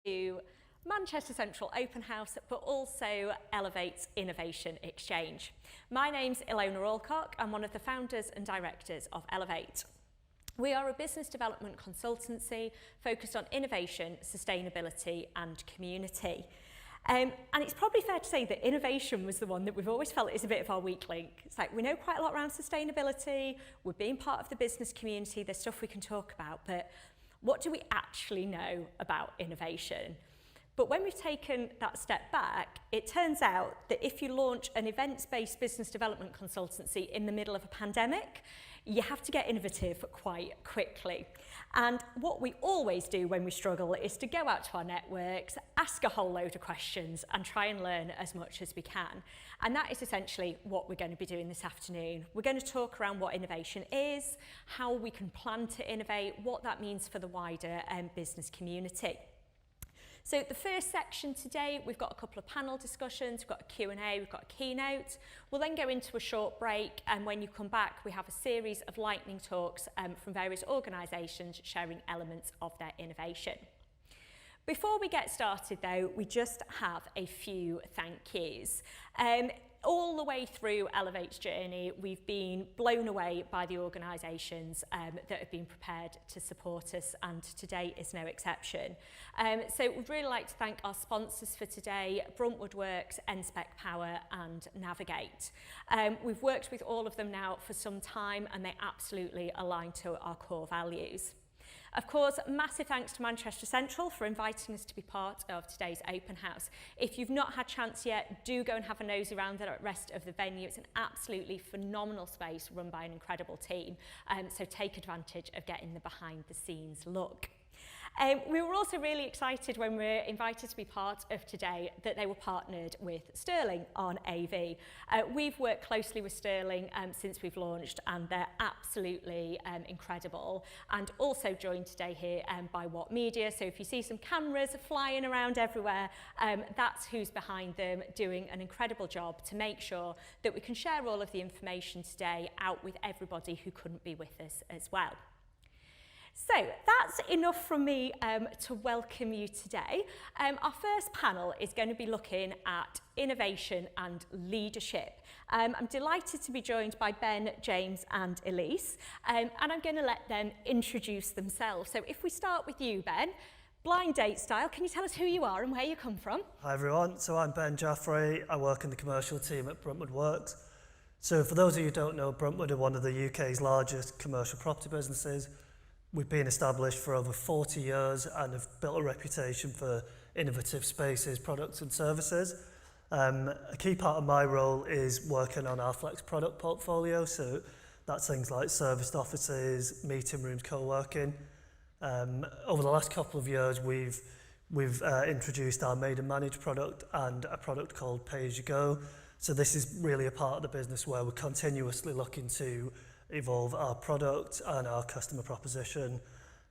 to Manchester Central Open House, but also Elevate's Innovation Exchange. My name's Ilona Alcock. I'm one of the founders and directors of Elevate. We are a business development consultancy focused on innovation, sustainability and community. And it's probably fair to say that innovation was the one that we've always felt is a bit of our weak link. It's like we know quite a lot around sustainability, we're being part of the business community, there's stuff we can talk about, but what do we actually know about innovation? But when we've taken that step back, it turns out that if you launch an events-based business development consultancy in the middle of a pandemic, you have to get innovative quite quickly. And what we always do when we struggle is to go out to our networks, ask a whole load of questions and try and learn as much as we can. And that is essentially what we're going to be doing this afternoon. We're going to talk around what innovation is, how we can plan to innovate, what that means for the wider business community. So the first section today, we've got a couple of panel discussions, we've got a Q&A, we've got a keynote. We'll then go into a short break, and when you come back, we have a series of lightning talks from various organisations sharing elements of their innovation. Before we get started though, we just have a few thank yous. All the way through Elevate's journey, we've been blown away by the organisations that have been prepared to support us, and today is no exception. So we'd really like to thank our sponsors for today, Bruntwood Works, NSpec Power and Navigate. We've worked with all of them now for some time and they absolutely align to our core values. Of course, massive thanks to Manchester Central for inviting us to be part of today's open house. If you've not had a chance yet, do go and have a nosy around the rest of the venue. It's an absolutely phenomenal space run by an incredible team. So take advantage of getting the behind the scenes look. We were also really excited when we were invited to be part of today that they were partnered with Sterling on AV. We've worked closely with Sterling since we've launched, and they're absolutely incredible, and also joined today here by Watt Media. So if you see some cameras flying around everywhere, that's who's behind them, doing an incredible job to make sure that we can share all of the information today out with everybody who couldn't be with us as well. So that's enough from me to welcome you today. Our first panel is going to be looking at innovation and leadership. I'm delighted to be joined by Ben, James and Elise, and I'm going to let them introduce themselves. So if we start with you, Ben, blind date style, can you tell us who you are and where you come from? Hi everyone, so I'm Ben Jaffrey. I work in the commercial team at Bruntwood Works. So for those of you who don't know, Bruntwood are one of the UK's largest commercial property businesses. We've been established for over 40 years and have built a reputation for innovative spaces, products and services. A key part of my role is working on our flex product portfolio, so that's things like serviced offices, meeting rooms, co-working. Over the last couple of years, we've introduced our Made and Managed product and a product called Pay As You Go. So this is really a part of the business where we're continuously looking to evolve our product and our customer proposition.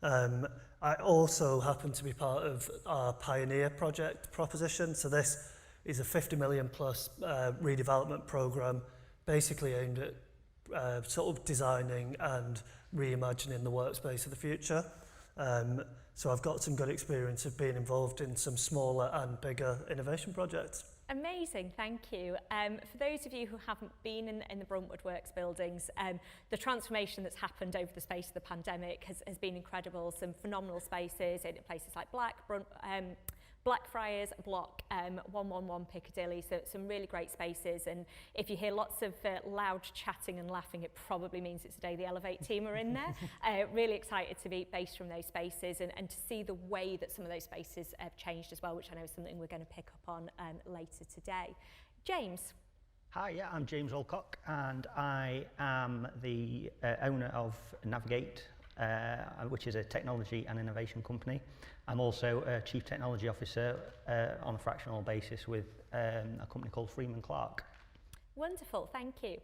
I also happen to be part of our Pioneer project proposition. So this is a 50 million plus redevelopment program, basically aimed at sort of designing and reimagining the workspace of the future. So I've got some good experience of being involved in some smaller and bigger innovation projects. Amazing, thank you. For those of you who haven't been in the Bruntwood Works buildings, the transformation that's happened over the space of the pandemic has been incredible. Some phenomenal spaces in places like Blackfriars, Block 111 Piccadilly, so some really great spaces. And if you hear lots of loud chatting and laughing, it probably means it's the day the Elevate team are in there. Really excited to be based from those spaces and to see the way that some of those spaces have changed as well, which I know is something we're going to pick up on later today. James. Hi, yeah, I'm James Alcock and I am the owner of Navigate, which is a technology and innovation company. I'm also a Chief Technology Officer on a fractional basis with a company called Freeman Clark. Wonderful, thank you.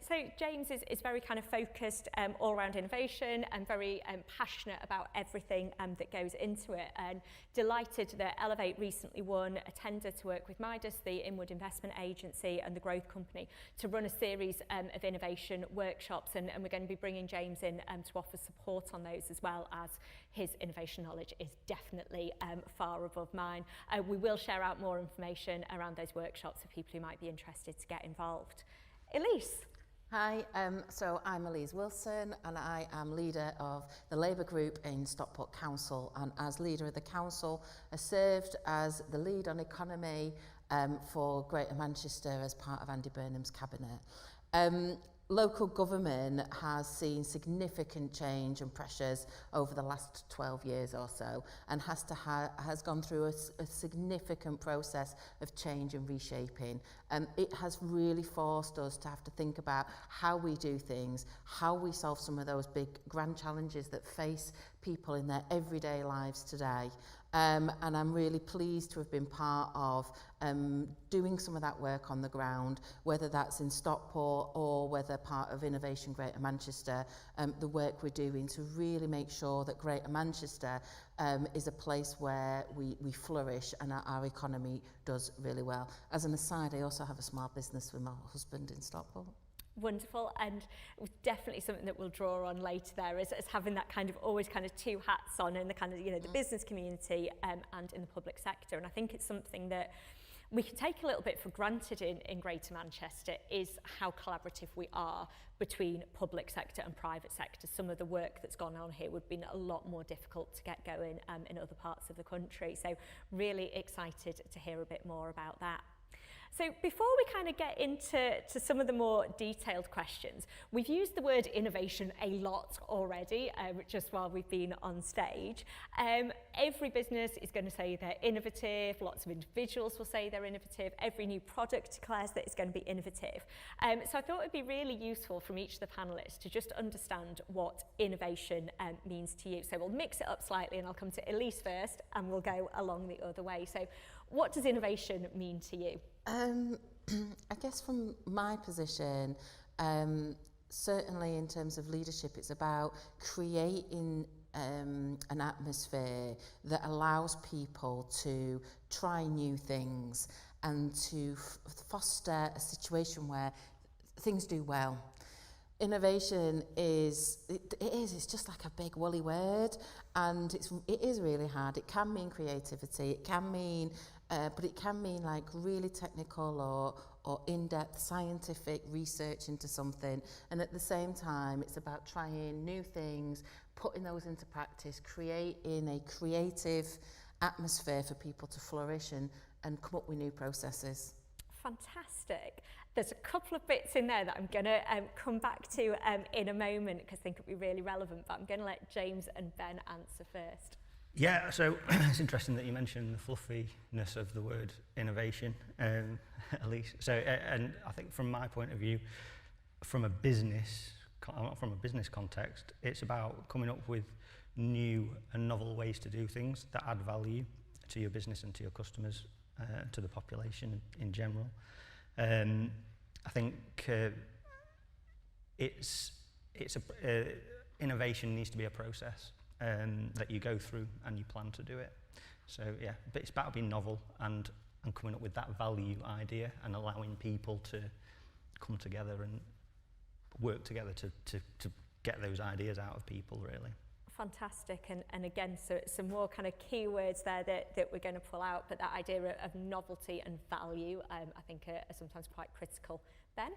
So James is very kind of focused all around innovation and very passionate about everything that goes into it, and delighted that Elevate recently won a tender to work with Midas, the Inward Investment Agency, and the Growth Company to run a series of innovation workshops, and we're going to be bringing James in to offer support on those, as well as his innovation knowledge is definitely far above mine. We will share out more information around those workshops for people who might be interested to get involved. Elise. Hi, so I'm Elise Wilson and I am leader of the Labour Group in Stockport Council, and as leader of the council I served as the lead on economy for Greater Manchester as part of Andy Burnham's cabinet. Local government has seen significant change and pressures over the last 12 years or so, and has gone through a significant process of change and reshaping. It has really forced us to have to think about how we do things, how we solve some of those big grand challenges that face people in their everyday lives today. And I'm really pleased to have been part of doing some of that work on the ground, whether that's in Stockport or whether part of Innovation Greater Manchester, the work we're doing to really make sure that Greater Manchester is a place where we flourish and our economy does really well. As an aside, I also have a small business with my husband in Stockport. Wonderful, and definitely something that we'll draw on later there is having that kind of always kind of two hats on in the kind of, you know, the business community and in the public sector. And I think it's something that we can take a little bit for granted in Greater Manchester, is how collaborative we are between public sector and private sector. Some of the work that's gone on here would have been a lot more difficult to get going in other parts of the country. So really excited to hear a bit more about that. So before we kind of get into some of the more detailed questions, we've used the word innovation a lot already, just while we've been on stage. Every business is going to say they're innovative, lots of individuals will say they're innovative, every new product declares that it's going to be innovative. So I thought it would be really useful from each of the panellists to just understand what innovation means to you. So we'll mix it up slightly, and I'll come to Elise first and we'll go along the other way. So what does innovation mean to you? I guess from my position, certainly in terms of leadership, it's about creating an atmosphere that allows people to try new things and to foster a situation where things do well. Innovation it's just like a big woolly word, and it is really hard. It can mean creativity, it can mean but it can mean like really technical or in-depth scientific research into something, and at the same time it's about trying new things, putting those into practice, creating a creative atmosphere for people to flourish and come up with new processes. Fantastic. There's a couple of bits in there that I'm going to come back to in a moment because I think it'll be really relevant, but I'm going to let James and Ben answer first. Yeah, so it's interesting that you mentioned the fluffiness of the word innovation, Elise. So, and I think from my point of view, from a business context, it's about coming up with new and novel ways to do things that add value to your business and to your customers, to the population in general. I think innovation needs to be a process that you go through and you plan to do it. So yeah, but it's about being novel and coming up with that value idea and allowing people to come together and work together to get those ideas out of people, really. Fantastic, and again, so some more kind of keywords there that we're going to pull out, but that idea of novelty and value, I think are sometimes quite critical. Ben,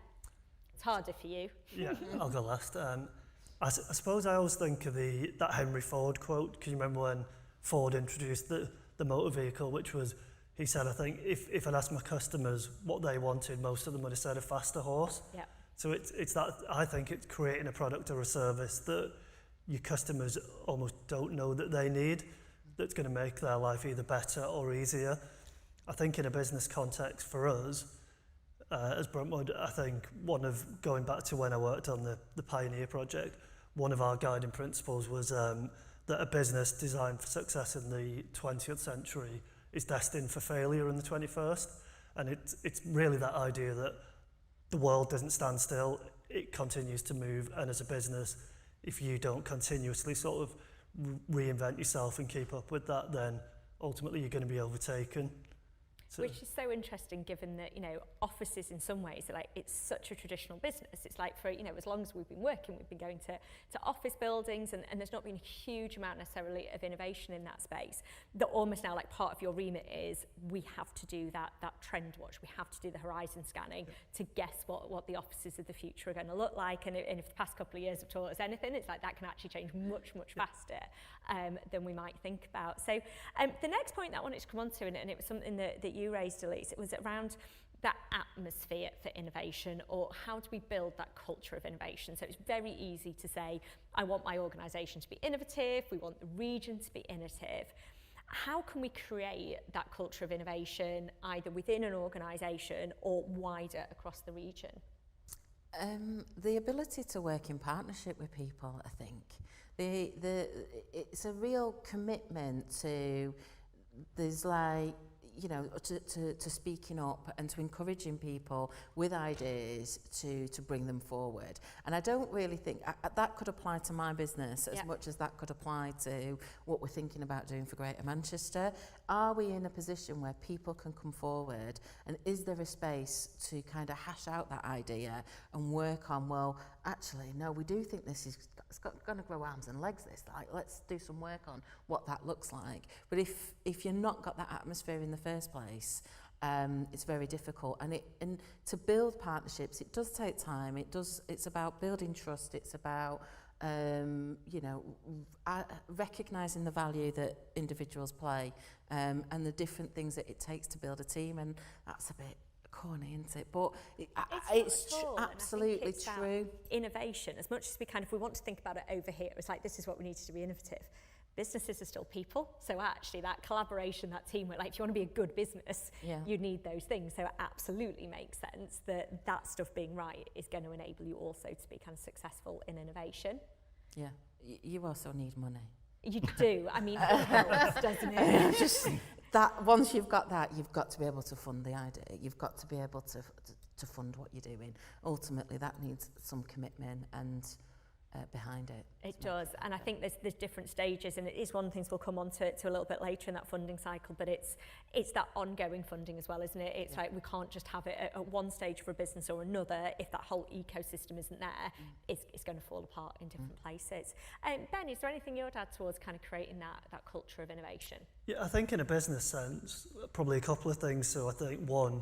it's harder for you. Yeah, I'll go last. I suppose I always think of that Henry Ford quote. Can you remember when Ford introduced the motor vehicle, which was, he said, I think, if I'd asked my customers what they wanted, most of them would have said a faster horse. Yeah. So it's that, I think it's creating a product or a service that your customers almost don't know that they need, that's going to make their life either better or easier. I think in a business context for us, as Bruntwood, I think going back to when I worked on the Pioneer project, one of our guiding principles was that a business designed for success in the 20th century is destined for failure in the 21st. And it's really that idea that the world doesn't stand still, it continues to move, and as a business, if you don't continuously sort of reinvent yourself and keep up with that, then ultimately you're going to be overtaken. So, which is so interesting, given that, you know, offices in some ways are like, it's such a traditional business. It's like, for, you know, as long as we've been working, we've been going to office buildings, and there's not been a huge amount necessarily of innovation in that space. That almost now, like, part of your remit is we have to do that trend watch. We have to do the horizon scanning to guess what the offices of the future are going to look like. And if the past couple of years have taught us anything, it's like that can actually change much faster than we might think about. So the next point that I wanted to come on to, and it was something that you raised, Elise, it was around that atmosphere for innovation, or how do we build that culture of innovation. So it's very easy to say, I want my organisation to be innovative, we want the region to be innovative. How can we create that culture of innovation either within an organisation or wider across the region? The ability to work in partnership with people, I think. It's a real commitment to, there's like, you know, to speaking up and to encouraging people with ideas to bring them forward. And I don't really think that could apply to my business as much as that could apply to what we're thinking about doing for Greater Manchester. Are we in a position where people can come forward, and is there a space to kind of hash out that idea and work on, well, actually, no, we do think this is going to grow arms and legs, this, like, let's do some work on what that looks like. But if you've not got that atmosphere in the first place, it's very difficult. And to build partnerships, it does take time. It's about building trust. It's about you know, recognising the value that individuals play, and the different things that it takes to build a team. And that's a bit corny, isn't it? But it's absolutely true. Innovation, as much as we kind of, we want to think about it over here, it's like, this is what we need to be innovative. Businesses are still people, so actually that collaboration, that teamwork, like if you want to be a good business, you need those things. So it absolutely makes sense that stuff being right is going to enable you also to be kind of successful in innovation. Yeah, you also need money. You do. I mean, it helps, doesn't it? Just that, once you've got that, you've got to be able to fund the idea. You've got to be able to fund what you're doing. Ultimately, that needs some commitment and behind it. It does, and I think there's different stages, and it is one of the things we'll come on to a little bit later in that funding cycle, but it's that ongoing funding as well, isn't it? It's like we can't just have it at one stage for a business or another. If that whole ecosystem isn't there, it's going to fall apart in different places. Ben, is there anything you would add towards kind of creating that culture of innovation? Yeah, I think in a business sense, probably a couple of things. So I think one,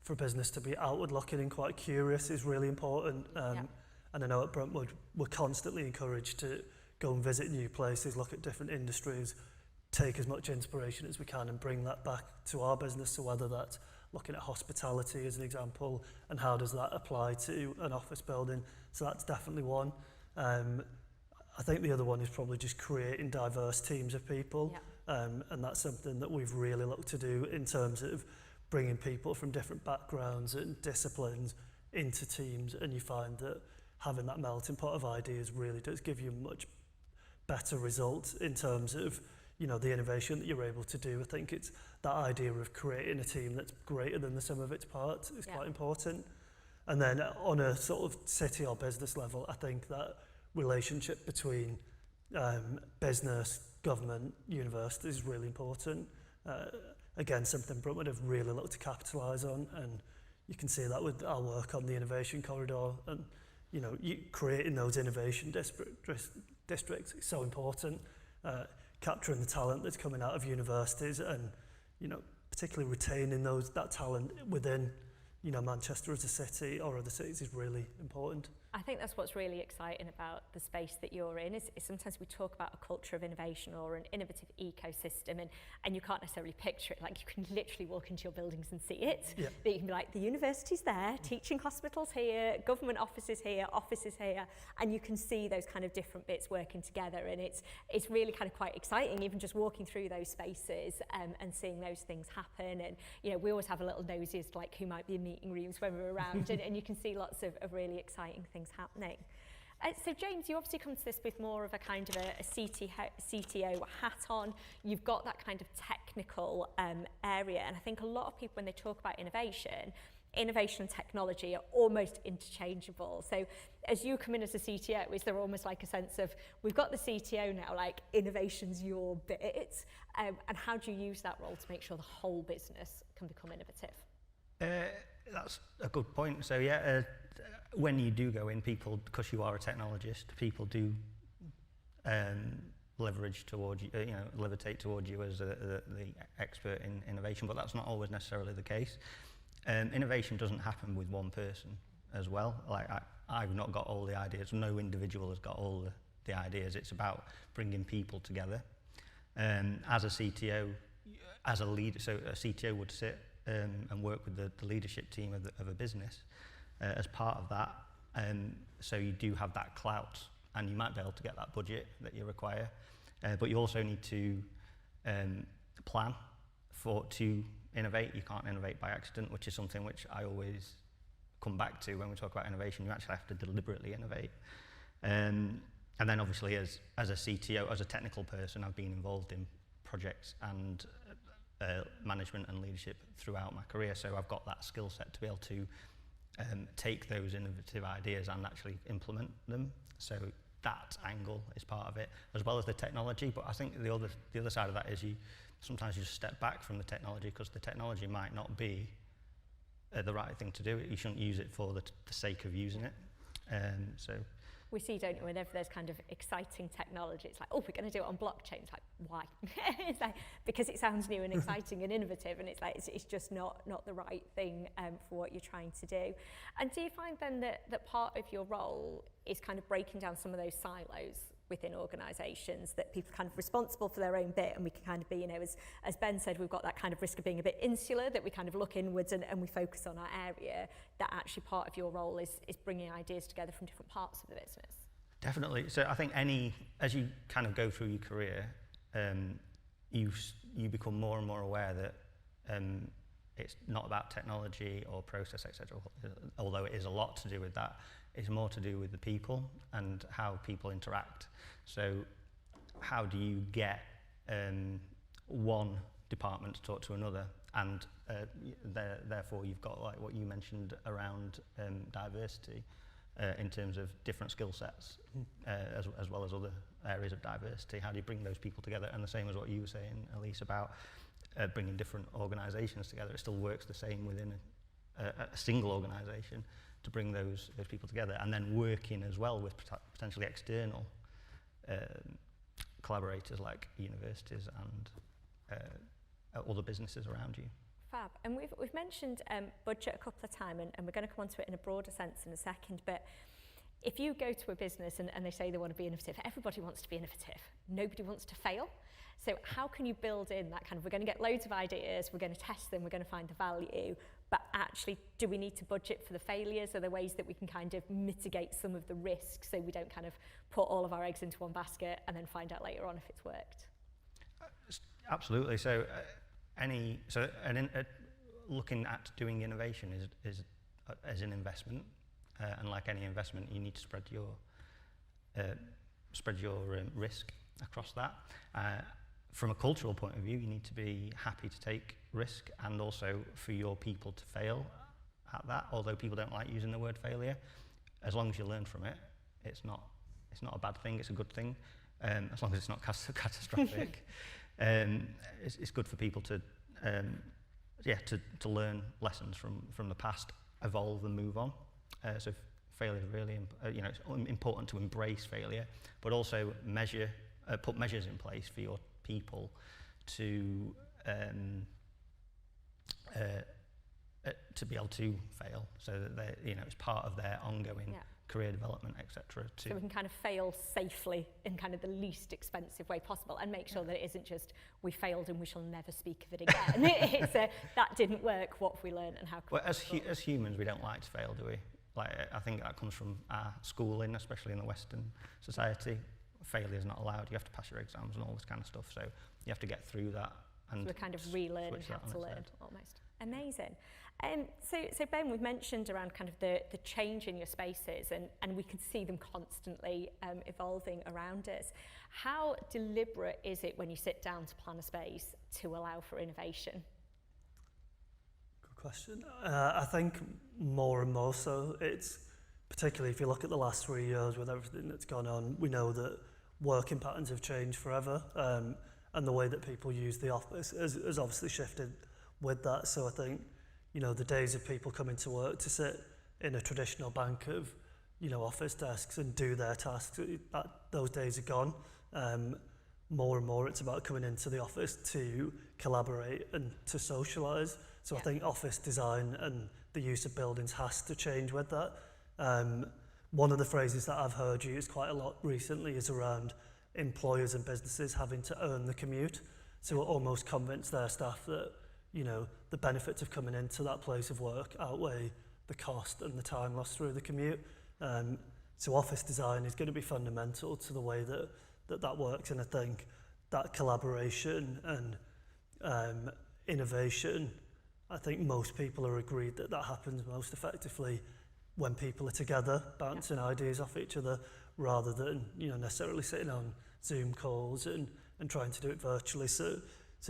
for business to be outward looking and quite curious is really important. And I know at Bruntwood, we're constantly encouraged to go and visit new places, look at different industries, take as much inspiration as we can and bring that back to our business. So whether that's looking at hospitality as an example, and how does that apply to an office building? So that's definitely one. I think the other one is probably just creating diverse teams of people. And that's something that we've really looked to do in terms of bringing people from different backgrounds and disciplines into teams. And you find that having that melting pot of ideas really does give you much better results in terms of, you know, the innovation that you're able to do. I think it's that idea of creating a team that's greater than the sum of its parts is quite important. And then on a sort of city or business level, I think that relationship between business, government, university is really important. Again, something Bruntwood have really looked to capitalise on, and you can see that with our work on the innovation corridor. And you know, creating those innovation districts is so important. Capturing the talent that's coming out of universities, and you know, particularly retaining that talent within, you know, Manchester as a city or other cities is really important. I think that's what's really exciting about the space that you're in is sometimes we talk about a culture of innovation or an innovative ecosystem, and you can't necessarily picture it. Like, you can literally walk into your buildings and see it. That you can be like, the university's there, teaching hospitals here, government offices here, and you can see those kind of different bits working together, and it's really kind of quite exciting, even just walking through those spaces and seeing those things happen. And you know, we always have a little nosy as to like who might be in meeting rooms when we're around, and you can see lots of really exciting things happening. So James, you obviously come to this with more of a kind of a CTO hat on. You've got that kind of technical area, and I think a lot of people, when they talk about innovation, innovation and technology are almost interchangeable. So as you come in as a CTO, is there almost like a sense of, we've got the CTO now, like innovation's your bit, and how do you use that role to make sure the whole business can become innovative? That's a good point. So yeah, when you do go in, people, because you are a technologist, people do leverage towards you, levitate towards you as the expert in innovation, but that's not always necessarily the case. Innovation doesn't happen with one person as well. Like I've not got all the ideas. No individual has got all the ideas. It's about bringing people together. As a CTO, as a leader, so a CTO would sit and work with the leadership team of a business as part of that. So you do have that clout, and you might be able to get that budget that you require. But you also need to plan to innovate. You can't innovate by accident, which is something which I always come back to when we talk about innovation. You actually have to deliberately innovate. And then obviously as a CTO, as a technical person, I've been involved in projects and management and leadership throughout my career. So I've got that skill set to be able to take those innovative ideas and actually implement them. So that angle is part of it, as well as the technology. But I think the other side of that is sometimes you just step back from the technology, because the technology might not be the right thing to do. You shouldn't use it for the sake of using it. So we see, don't we, whenever there's kind of exciting technology, it's like, oh, we're going to do it on blockchain. It's like, why? It's like, because it sounds new and exciting and innovative, and it's like, it's just not the right thing for what you're trying to do. And do you find then that part of your role is kind of breaking down some of those silos within organisations, that people are kind of responsible for their own bit, and we can kind of be, as Ben said, we've got that kind of risk of being a bit insular, that we kind of look inwards and we focus on our area, that actually part of your role is bringing ideas together from different parts of the business? Definitely. So I think as you kind of go through your career, you become more and more aware that it's not about technology or process, etc. Although it is a lot to do with that, it's more to do with the people and how people interact. So how do you get one department to talk to another, and therefore you've got, like what you mentioned around diversity in terms of different skill sets, as well as other areas of diversity. How do you bring those people together? And the same as what you were saying, Elise, about bringing different organisations together. It still works the same within a single organisation to bring those people together, and then working as well with potentially external collaborators like universities and other businesses around you. Fab. And we've mentioned budget a couple of times, and we're going to come on to it in a broader sense in a second, but if you go to a business and they say they want to be innovative, everybody wants to be innovative. Nobody wants to fail. So how can you build in that kind of, we're going to get loads of ideas, we're going to test them, we're going to find the value, but actually, do we need to budget for the failures? Are there ways that we can kind of mitigate some of the risks so we don't kind of put all of our eggs into one basket and then find out later on if it's worked? Absolutely. So looking at doing innovation is an investment, and like any investment, you need to spread your risk across that. From a cultural point of view, you need to be happy to take risk, and also for your people to fail at that. Although people don't like using the word failure, as long as you learn from it, it's not a bad thing. It's a good thing, as long as it's not catastrophic. It's good for people to learn lessons from the past, evolve and move on. So failure is really, it's important to embrace failure, but also put measures in place for your people to be able to fail, so that it's part of their ongoing career development, etc. So we can kind of fail safely in kind of the least expensive way possible, and make sure that it isn't just we failed and we shall never speak of it again. It's that didn't work. What have we learned, and how can as humans, we don't like to fail, do we? Like, I think that comes from our schooling, especially in the Western society. Failure is not allowed. You have to pass your exams and all this kind of stuff. So you have to get through that. And so we're kind of relearning how to learn, almost. Amazing. So Ben, we've mentioned around kind of the change in your spaces, and we can see them constantly evolving around us. How deliberate is it when you sit down to plan a space to allow for innovation? Good question. I think more and more so. It's particularly if you look at the last 3 years with everything that's gone on, we know that working patterns have changed forever, and the way that people use the office has obviously shifted with that. So I think, you know, the days of people coming to work to sit in a traditional bank of, you know, office desks and do their tasks, those days are gone. More and more it's about coming into the office to collaborate and to socialise. So I think office design and the use of buildings has to change with that. One of the phrases that I've heard used quite a lot recently is around employers and businesses having to earn the commute. So almost convince their staff that, you know, the benefits of coming into that place of work outweigh the cost and the time lost through the commute. So office design is going to be fundamental to the way that works, and I think that collaboration and innovation, I think most people are agreed that happens most effectively when people are together, bouncing ideas off each other, rather than, you know, necessarily sitting on Zoom calls and trying to do it virtually. So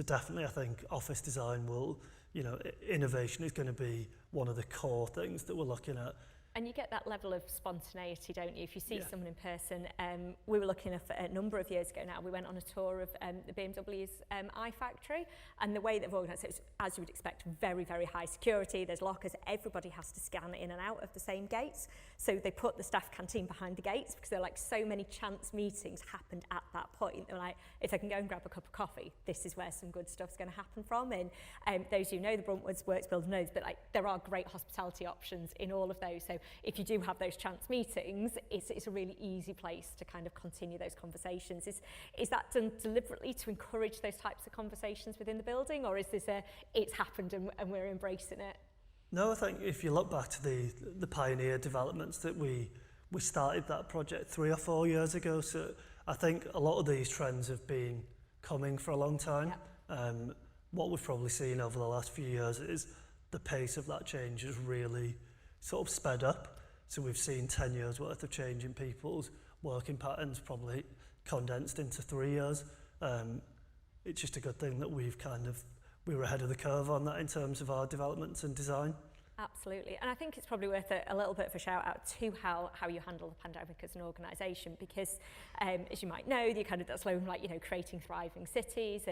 definitely I think office design will, you know, innovation is going to be one of the core things that we're looking at. And you get that level of spontaneity, don't you? If you see someone in person, we were looking at a number of years ago now, we went on a tour of the BMW's iFactory, and the way they've organised it is, as you would expect, very, very high security. There's lockers, everybody has to scan in and out of the same gates. So they put the staff canteen behind the gates because they're like, so many chance meetings happened at that point. They're like, if I can go and grab a cup of coffee, this is where some good stuff's going to happen from. And those who know the Bruntwoods Works Builder knows, but like there are great hospitality options in all of those. So if you do have those chance meetings, it's a really easy place to kind of continue those conversations. Is that done deliberately to encourage those types of conversations within the building, or is this it's happened and we're embracing it? No, I think if you look back to the pioneer developments that we started that project 3 or 4 years ago, so I think a lot of these trends have been coming for a long time. What we've probably seen over the last few years is the pace of that change has really sort of sped up. So we've seen 10 years worth of change in people's working patterns probably condensed into 3 years. It's just a good thing that we were ahead of the curve on that in terms of our developments and design. Absolutely, and I think it's probably worth a little bit of a shout out to how you handle the pandemic as an organisation, because as you might know, that slogan, like, you know, creating thriving cities,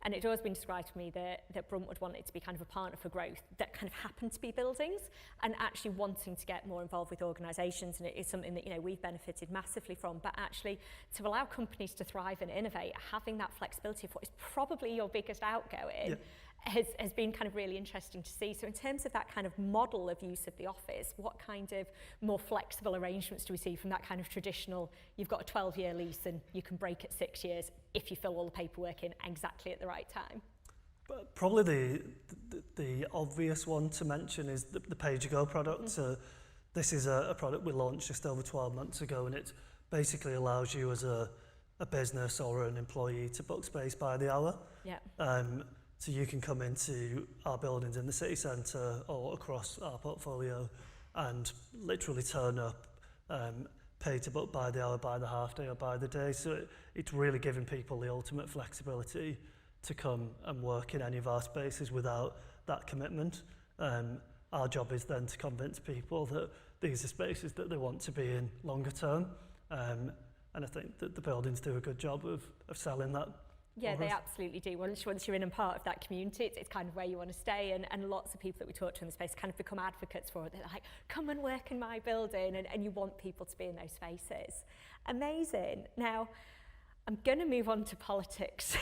and it's always been described to me that Bruntwood wanted to be kind of a partner for growth that kind of happened to be buildings, and actually wanting to get more involved with organisations, and it is something that, you know, we've benefited massively from, but actually to allow companies to thrive and innovate, having that flexibility of what is probably your biggest outgoing has been kind of really interesting to see. So in terms of that kind of model of use of the office, what kind of more flexible arrangements do we see from that kind of traditional, you've got a 12-year lease and you can break at 6 years if you fill all the paperwork in exactly at the right time? But probably the obvious one to mention is the pay-as-you-go product. So this is a product we launched just over 12 months ago, and it basically allows you as a business or an employee to book space by the hour. So you can come into our buildings in the city centre or across our portfolio and literally turn up, pay to book by the hour, by the half day or by the day. So it's really giving people the ultimate flexibility to come and work in any of our spaces without that commitment. Our job is then to convince people that these are spaces that they want to be in longer term. And I think that the buildings do a good job of selling that. Yeah, they absolutely do. Once you're in and part of that community, it's kind of where you want to stay, and lots of people that we talk to in the space kind of become advocates for it. They're like, come and work in my building, and you want people to be in those spaces. Amazing. Now, I'm going to move on to politics.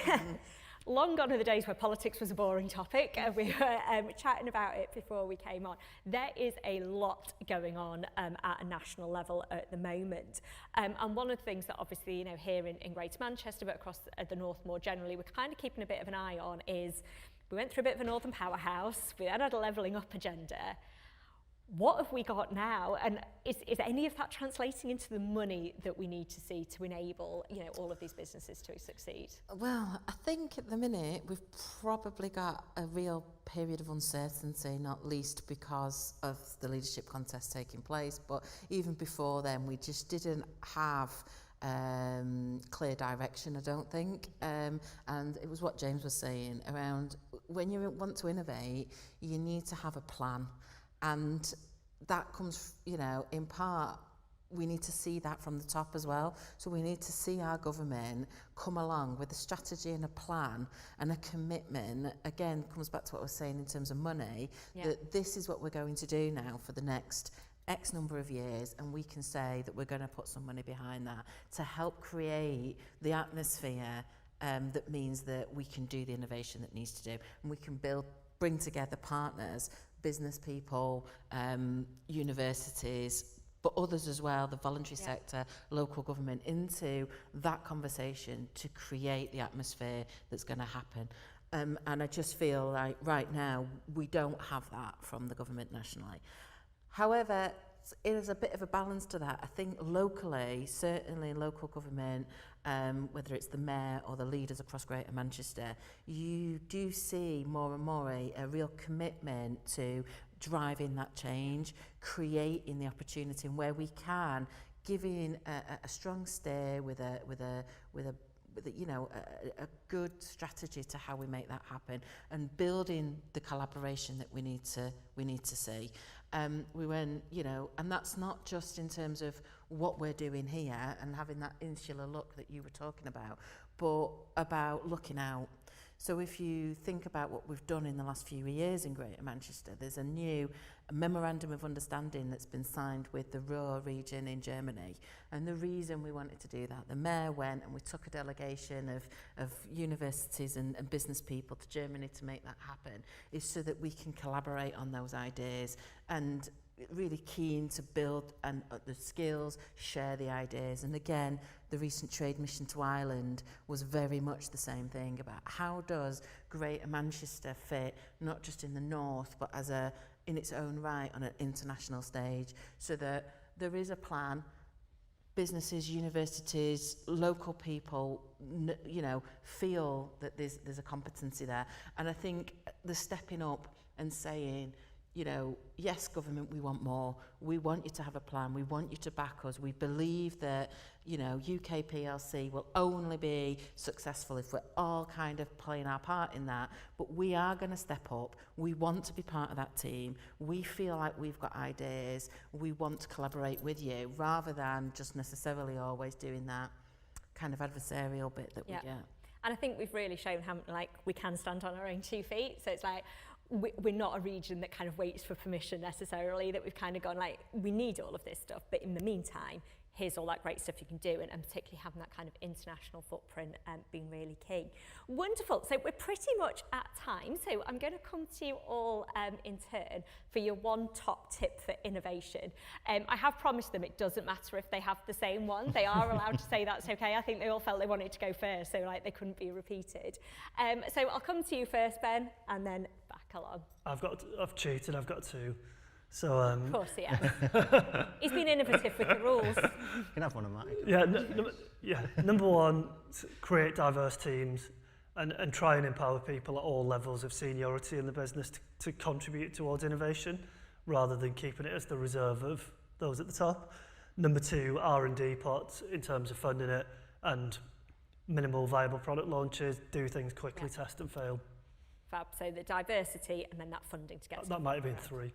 Long gone are the days where politics was a boring topic, and we were chatting about it before we came on. There is a lot going on at a national level at the moment. And one of the things that obviously, you know, here in Greater Manchester, but across the North more generally, we're kind of keeping a bit of an eye on is, we went through a bit of a Northern powerhouse, we then had a levelling up agenda. What have we got now? And is any of that translating into the money that we need to see to enable, you know, all of these businesses to succeed? Well, I think at the minute we've probably got a real period of uncertainty, not least because of the leadership contest taking place. But even before then, we just didn't have clear direction, I don't think. And it was what James was saying around when you want to innovate, you need to have a plan. And that comes, in part, we need to see that from the top as well. So we need to see our government come along with a strategy and a plan and a commitment. Again, comes back to what I was saying in terms of money, that this is what we're going to do now for the next X number of years, and we can say that we're going to put some money behind that to help create the atmosphere that means that we can do the innovation that needs to do, and we can bring together partners, business people, universities, but others as well, the voluntary sector, local government, into that conversation to create the atmosphere that's going to happen. And I just feel like right now we don't have that from the government nationally. However, it is a bit of a balance to that. I think locally, certainly in local government, whether it's the mayor or the leaders across Greater Manchester, you do see more and more a real commitment to driving that change, creating the opportunity, and where we can, giving a strong steer with a good strategy to how we make that happen, and building the collaboration that we need to see. We went, and that's not just in terms of what we're doing here and having that insular look that you were talking about, but about looking out. So if you think about what we've done in the last few years in Greater Manchester, there's a new memorandum of understanding that's been signed with the Ruhr region in Germany. And the reason we wanted to do that, the mayor went and we took a delegation of universities and business people to Germany to make that happen, is so that we can collaborate on those ideas, and really keen to build and the skills, share the ideas. And again, the recent trade mission to Ireland was very much the same thing about how does Greater Manchester fit not just in the north, but as in its own right on an international stage, so that there is a plan. Businesses, universities, local people, feel that there's a competency there. And I think the stepping up and saying, yes, government, we want more. We want you to have a plan. We want you to back us. We believe that, UK PLC will only be successful if we're all kind of playing our part in that. But we are going to step up. We want to be part of that team. We feel like we've got ideas. We want to collaborate with you, rather than just necessarily always doing that kind of adversarial bit that we get. And I think we've really shown how we can stand on our own 2 feet. So it's like, we're not a region that kind of waits for permission necessarily, that we've kind of gone we need all of this stuff, but in the meantime, here's all that great stuff you can do, and particularly having that kind of international footprint being really key. Wonderful. So we're pretty much at time, so I'm going to come to you all in turn for your one top tip for innovation. I have promised them it doesn't matter if they have the same one. They are allowed to say that's okay. I think they all felt they wanted to go first, so they couldn't be repeated. So I'll come to you first, Ben, and then back along. I've cheated, I've got 2. So, of course he has. He's been innovative with the rules. You can have one of mine. Number 1, create diverse teams and try and empower people at all levels of seniority in the business to contribute towards innovation, rather than keeping it as the reserve of those at the top. Number 2, R&D pots in terms of funding it, and minimal viable product launches, do things quickly, test and fail. Fab. So the diversity and then that funding to get that might have been 3.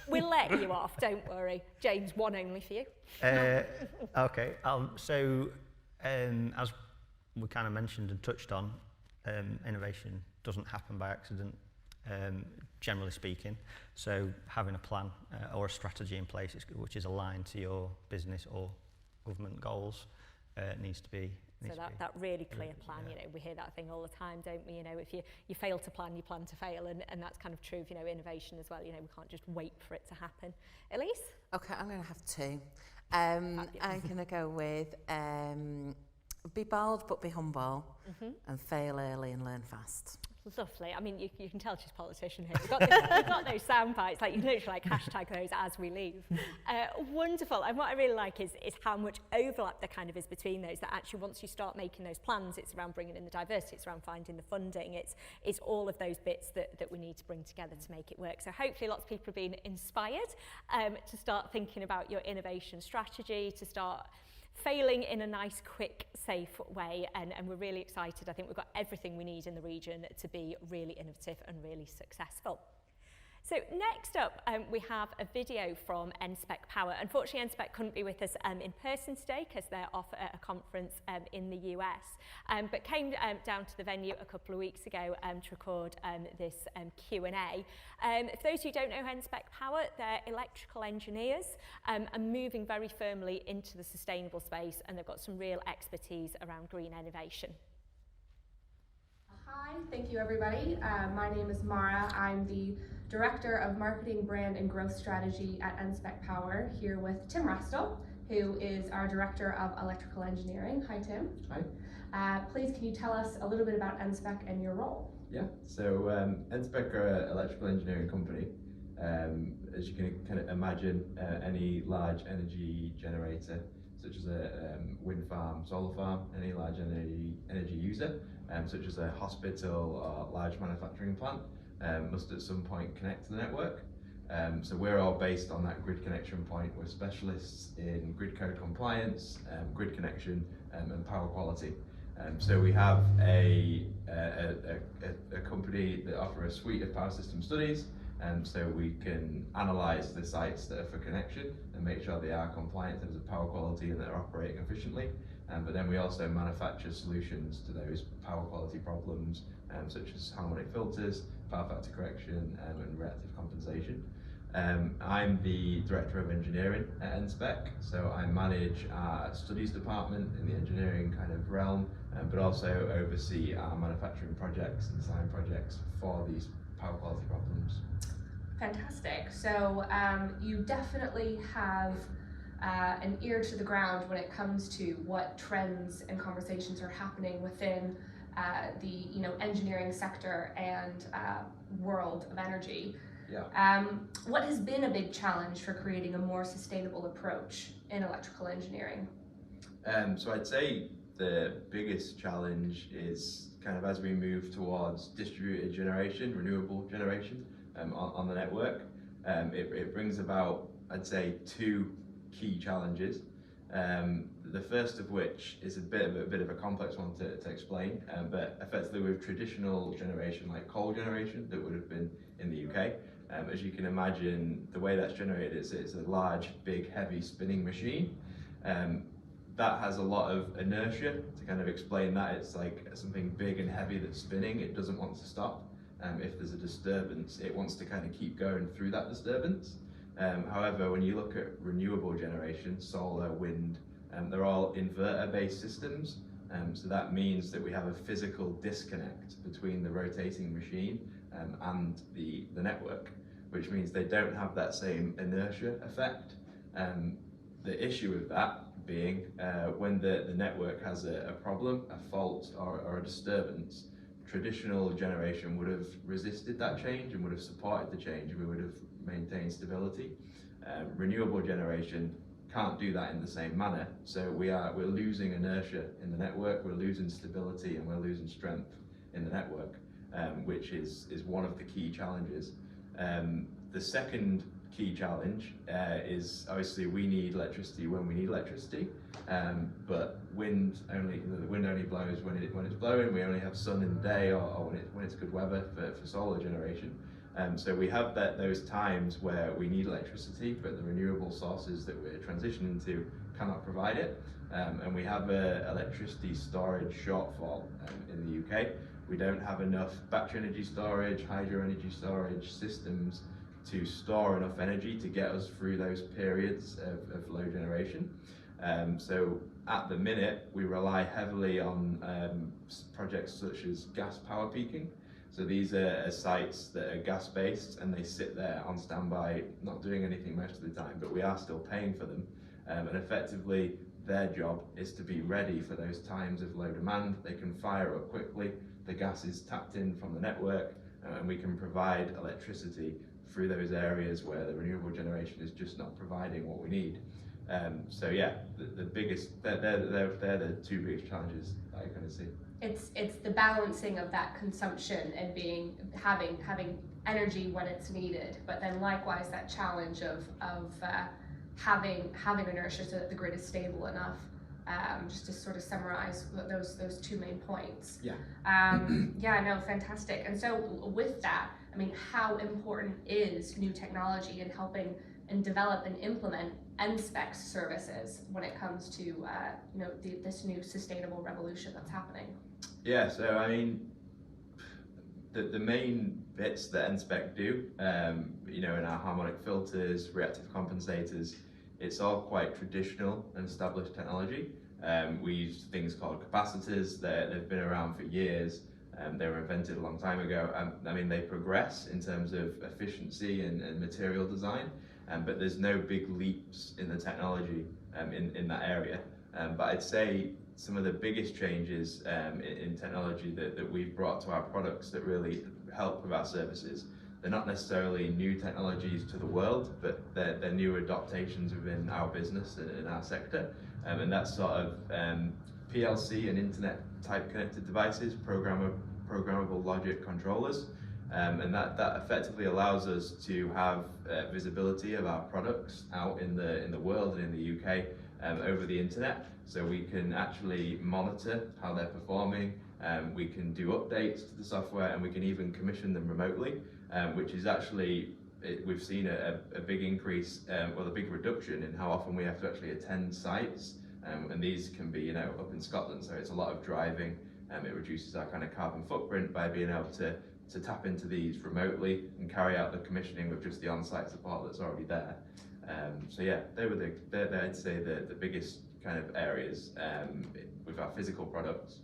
We'll let you off, don't worry. James, one only for you. Okay. So as we kind of mentioned and touched on, innovation doesn't happen by accident, generally speaking. So having a plan or a strategy in place which is aligned to your business or government goals needs to be. So that really clear plan, we hear that thing all the time, don't we? If you fail to plan, you plan to fail, and that's kind of true of innovation as well. We can't just wait for it to happen. Elise? Okay, I'm going to have 2. I'm going to go with be bold but be humble, and fail early and learn fast. Lovely. I mean, you can tell she's a politician here. We've got those sound bites, you can literally hashtag those as we leave. Wonderful. And what I really like is how much overlap there kind of is between those, that actually once you start making those plans, it's around bringing in the diversity, it's around finding the funding, it's all of those bits that we need to bring together to make it work. So hopefully lots of people have been inspired to start thinking about your innovation strategy, to start failing in a nice, quick, safe way, and we're really excited. I think we've got everything we need in the region to be really innovative and really successful. So next up, we have a video from NSPEC Power. Unfortunately, NSPEC couldn't be with us in person today because they're off at a conference in the US, but came down to the venue a couple of weeks ago to record this Q&A. For those who don't know NSPEC Power, they're electrical engineers and moving very firmly into the sustainable space, and they've got some real expertise around green innovation. Hi, thank you everybody. My name is Mara. I'm the Director of Marketing, Brand and Growth Strategy at NSPEC Power, here with Tim Rastel, who is our Director of Electrical Engineering. Hi, Tim. Hi. Please, can you tell us a little bit about NSPEC and your role? Yeah, so NSPEC are an electrical engineering company. As you can kind of imagine, any large energy generator, such as a wind farm, solar farm, any large energy user, such as a hospital or large manufacturing plant, must at some point connect to the network. So we're all based on that grid connection point. We're specialists in grid code compliance, grid connection, and power quality. So we have a company that offers a suite of power system studies, so we can analyse the sites that are for connection and make sure they are compliant in terms of power quality and they're operating efficiently. But then we also manufacture solutions to those power quality problems, such as harmonic filters, power factor correction, and reactive compensation. I'm the Director of Engineering at NSPEC, so I manage our studies department in the engineering kind of realm, but also oversee our manufacturing projects and design projects for these power quality problems. Fantastic. So you definitely have an ear to the ground when it comes to what trends and conversations are happening within the engineering sector and world of energy. Yeah. What has been a big challenge for creating a more sustainable approach in electrical engineering? So I'd say the biggest challenge is kind of as we move towards distributed generation, renewable generation on the network, it brings about, I'd say, two key challenges. The first of which is a bit of a complex one to explain, but effectively with traditional generation like coal generation that would have been in the UK, as you can imagine, the way that's generated is it's a large, big, heavy spinning machine. That has a lot of inertia. To kind of explain that, it's like something big and heavy that's spinning. It doesn't want to stop. If there's a disturbance, it wants to kind of keep going through that disturbance. However, when you look at renewable generation, solar, wind, they're all inverter-based systems. So that means that we have a physical disconnect between the rotating machine and the network, which means they don't have that same inertia effect. The issue with that being when the network has a problem, a fault, or a disturbance, traditional generation would have resisted that change and would have supported the change, and we would have maintained stability. Renewable generation can't do that in the same manner, so we're losing inertia in the network, we're losing stability, and we're losing strength in the network, which is one of the key challenges. The second key challenge is obviously we need electricity when we need electricity, but the wind only blows when it's blowing. We only have sun in the day or when it's good weather for solar generation. So we have those times where we need electricity, but the renewable sources that we're transitioning to cannot provide it. And we have an electricity storage shortfall in the UK. We don't have enough battery energy storage, hydro energy storage systems to store enough energy to get us through those periods of low generation. So at the minute, we rely heavily on projects such as gas power peaking. So these are sites that are gas-based and they sit there on standby, not doing anything most of the time, but we are still paying for them. And effectively, their job is to be ready for those times of low demand. They can fire up quickly, the gas is tapped in from the network, and we can provide electricity through those areas where the renewable generation is just not providing what we need. So yeah, the biggest, they're the two biggest challenges that I kind of see. It's the balancing of that consumption and having energy when it's needed, but then likewise that challenge of having inertia so that the grid is stable enough just to sort of summarize those two main points. Yeah. Yeah, no, fantastic. And so with that, I mean, how important is new technology in helping and develop and implement NSPEC services when it comes to this new sustainable revolution that's happening? Yeah, so I mean, the main bits that NSPEC do, in our harmonic filters, reactive compensators, it's all quite traditional and established technology. We use things called capacitors. They've been around for years. They were invented a long time ago. I mean, they progress in terms of efficiency and material design, but there's no big leaps in the technology in that area. But I'd say some of the biggest changes in technology that we've brought to our products that really help with our services, they're not necessarily new technologies to the world, but they're new adaptations within our business and in our sector. And that's sort of PLC and internet type connected devices, programmable logic controllers. And that effectively allows us to have visibility of our products out in the world and in the UK over the internet. So we can actually monitor how they're performing, we can do updates to the software, and we can even commission them remotely, which is actually, we've seen a big increase, a big reduction in how often we have to actually attend sites, and these can be, up in Scotland, so it's a lot of driving. It reduces our kind of carbon footprint by being able to tap into these remotely and carry out the commissioning with just the on-site support that's already there. So yeah, I'd say the biggest kind of areas with our physical products.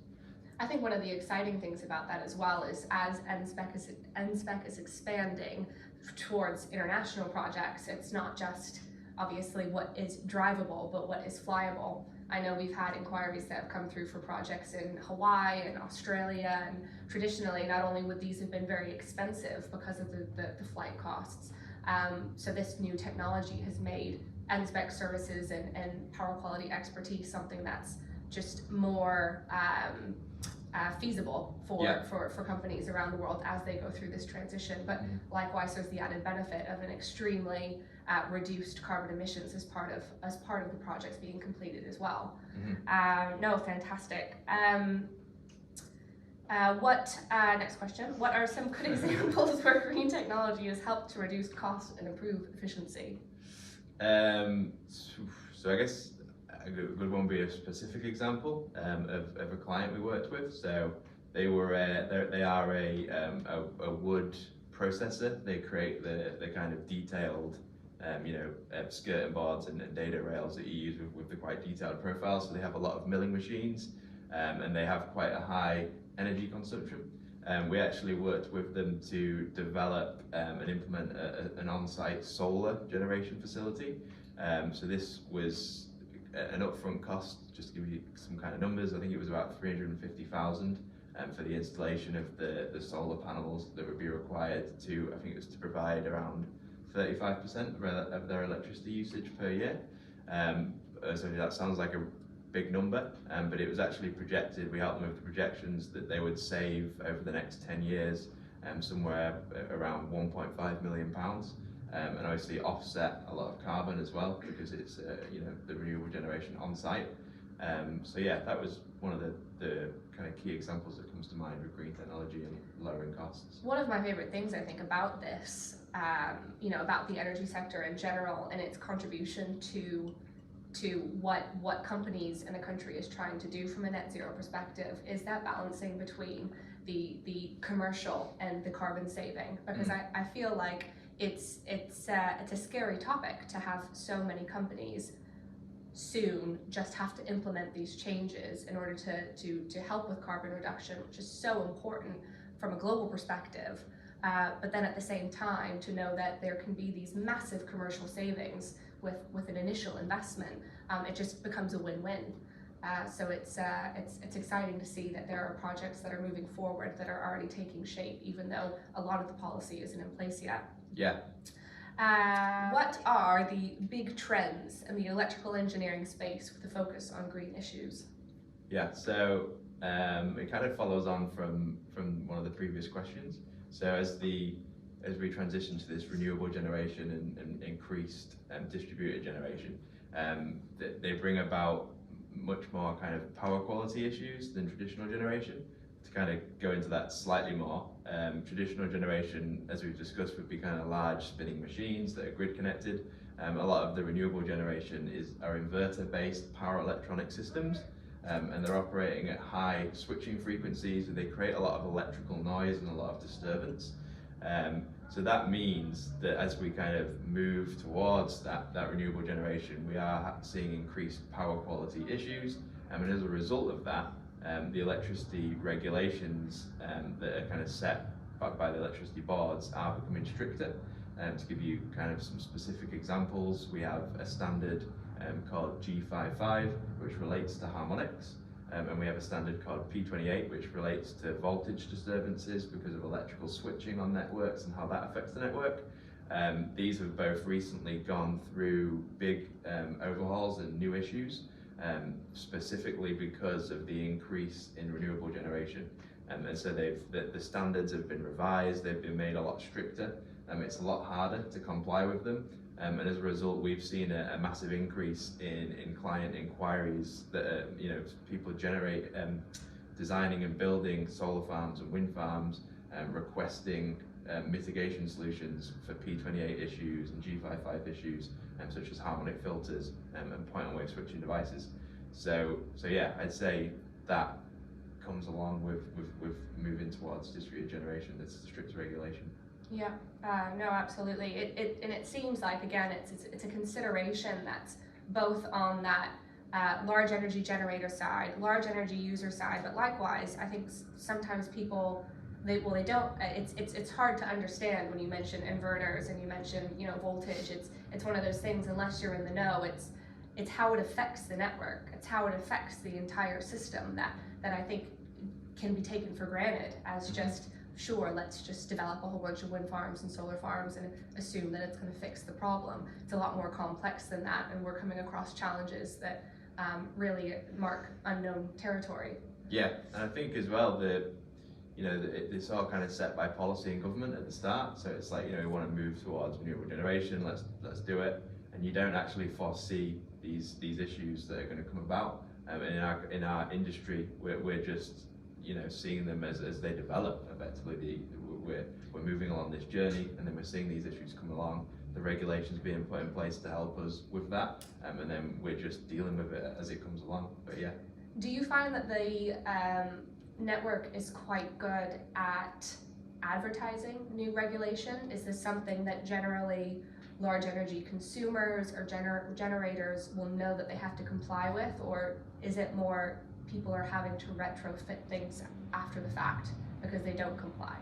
I think one of the exciting things about that as well is as NSPEC is expanding towards international projects, it's not just obviously what is drivable, but what is flyable. I know we've had inquiries that have come through for projects in Hawaii and Australia, and traditionally not only would these have been very expensive because of the flight costs, so this new technology has made NSPEC services and power quality expertise something that's just more feasible for companies around the world as they go through this transition. But likewise, there's the added benefit of an extremely reduced carbon emissions as part of the projects being completed as well. No, fantastic. Next question. What are some good examples where green technology has helped to reduce costs and improve efficiency? So I guess a good one would be a specific example of a client we worked with. So they are a wood processor. They create the kind of detailed skirting boards and data rails that you use with the quite detailed profiles. So they have a lot of milling machines, and they have quite a high energy consumption. We actually worked with them to develop and implement an on-site solar generation facility. So this was an upfront cost, just to give you some kind of numbers. I think it was about 350,000 for the installation of the solar panels that would be required to, I think it was to provide around 35% of their electricity usage per year. So that sounds like a big number, but it was actually projected, we helped them with the projections that they would save over the next 10 years somewhere around £1.5 million, and obviously offset a lot of carbon as well, because it's the renewable generation on site. So yeah, that was one of the kind of key examples that comes to mind with green technology and lowering costs. One of my favorite things I think about this, about the energy sector in general and its contribution to what companies in the country is trying to do from a net zero perspective, is that balancing between the commercial and the carbon saving, because I feel like it's a scary topic to have so many companies soon just have to implement these changes in order to help with carbon reduction, which is so important from a global perspective, but then at the same time to know that there can be these massive commercial savings with an initial investment. It just becomes a win-win. So it's exciting to see that there are projects that are moving forward that are already taking shape, even though a lot of the policy isn't in place yet. Yeah. What are the big trends in the electrical engineering space with a focus on green issues? Yeah, so it kind of follows on from one of the previous questions. So as we transition to this renewable generation and increased distributed generation, they bring about much more kind of power quality issues than traditional generation. To kind of go into that slightly more, traditional generation, as we've discussed, would be kind of large spinning machines that are grid connected. A lot of the renewable generation are inverter-based power electronic systems, and they're operating at high switching frequencies, and they create a lot of electrical noise and a lot of disturbance. So that means that as we kind of move towards that renewable generation, we are seeing increased power quality issues, and as a result of that, the electricity regulations that are kind of set by the electricity boards are becoming stricter. To give you kind of some specific examples, we have a standard called G55, which relates to harmonics, and we have a standard called P28, which relates to voltage disturbances because of electrical switching on networks and how that affects the network. These have both recently gone through big overhauls and new issues, specifically because of the increase in renewable generation. And so the standards have been revised, they've been made a lot stricter, it's a lot harder to comply with them. And as a result, we've seen a massive increase in client inquiries that people generate, designing and building solar farms and wind farms, requesting mitigation solutions for P28 issues and G55 issues, such as harmonic filters and point-on-wave switching devices. So yeah, I'd say that comes along with moving towards distributed generation. That's strict regulation. Yeah, no, absolutely. It seems like, again, it's a consideration that's both on that large energy generator side, large energy user side, but likewise, I think sometimes people, they don't. It's hard to understand when you mention inverters and you mention voltage. It's one of those things, unless you're in the know. It's how it affects the network. It's how it affects the entire system that I think can be taken for granted as just, sure, let's just develop a whole bunch of wind farms and solar farms and assume that it's going to fix the problem. It's a lot more complex than that, and we're coming across challenges that really mark unknown territory. Yeah, and I think as well it's all kind of set by policy and government at the start. So it's like, we want to move towards renewable generation. Let's do it, and you don't actually foresee these issues that are going to come about. And in our industry, we're just seeing them as they develop. Effectively, we're moving along this journey, and then we're seeing these issues come along, the regulations being put in place to help us with that, and then we're just dealing with it as it comes along. But yeah. Do you find that the network is quite good at advertising new regulation? Is this something that generally large energy consumers or generators will know that they have to comply with, or is it more people are having to retrofit things after the fact because they don't comply?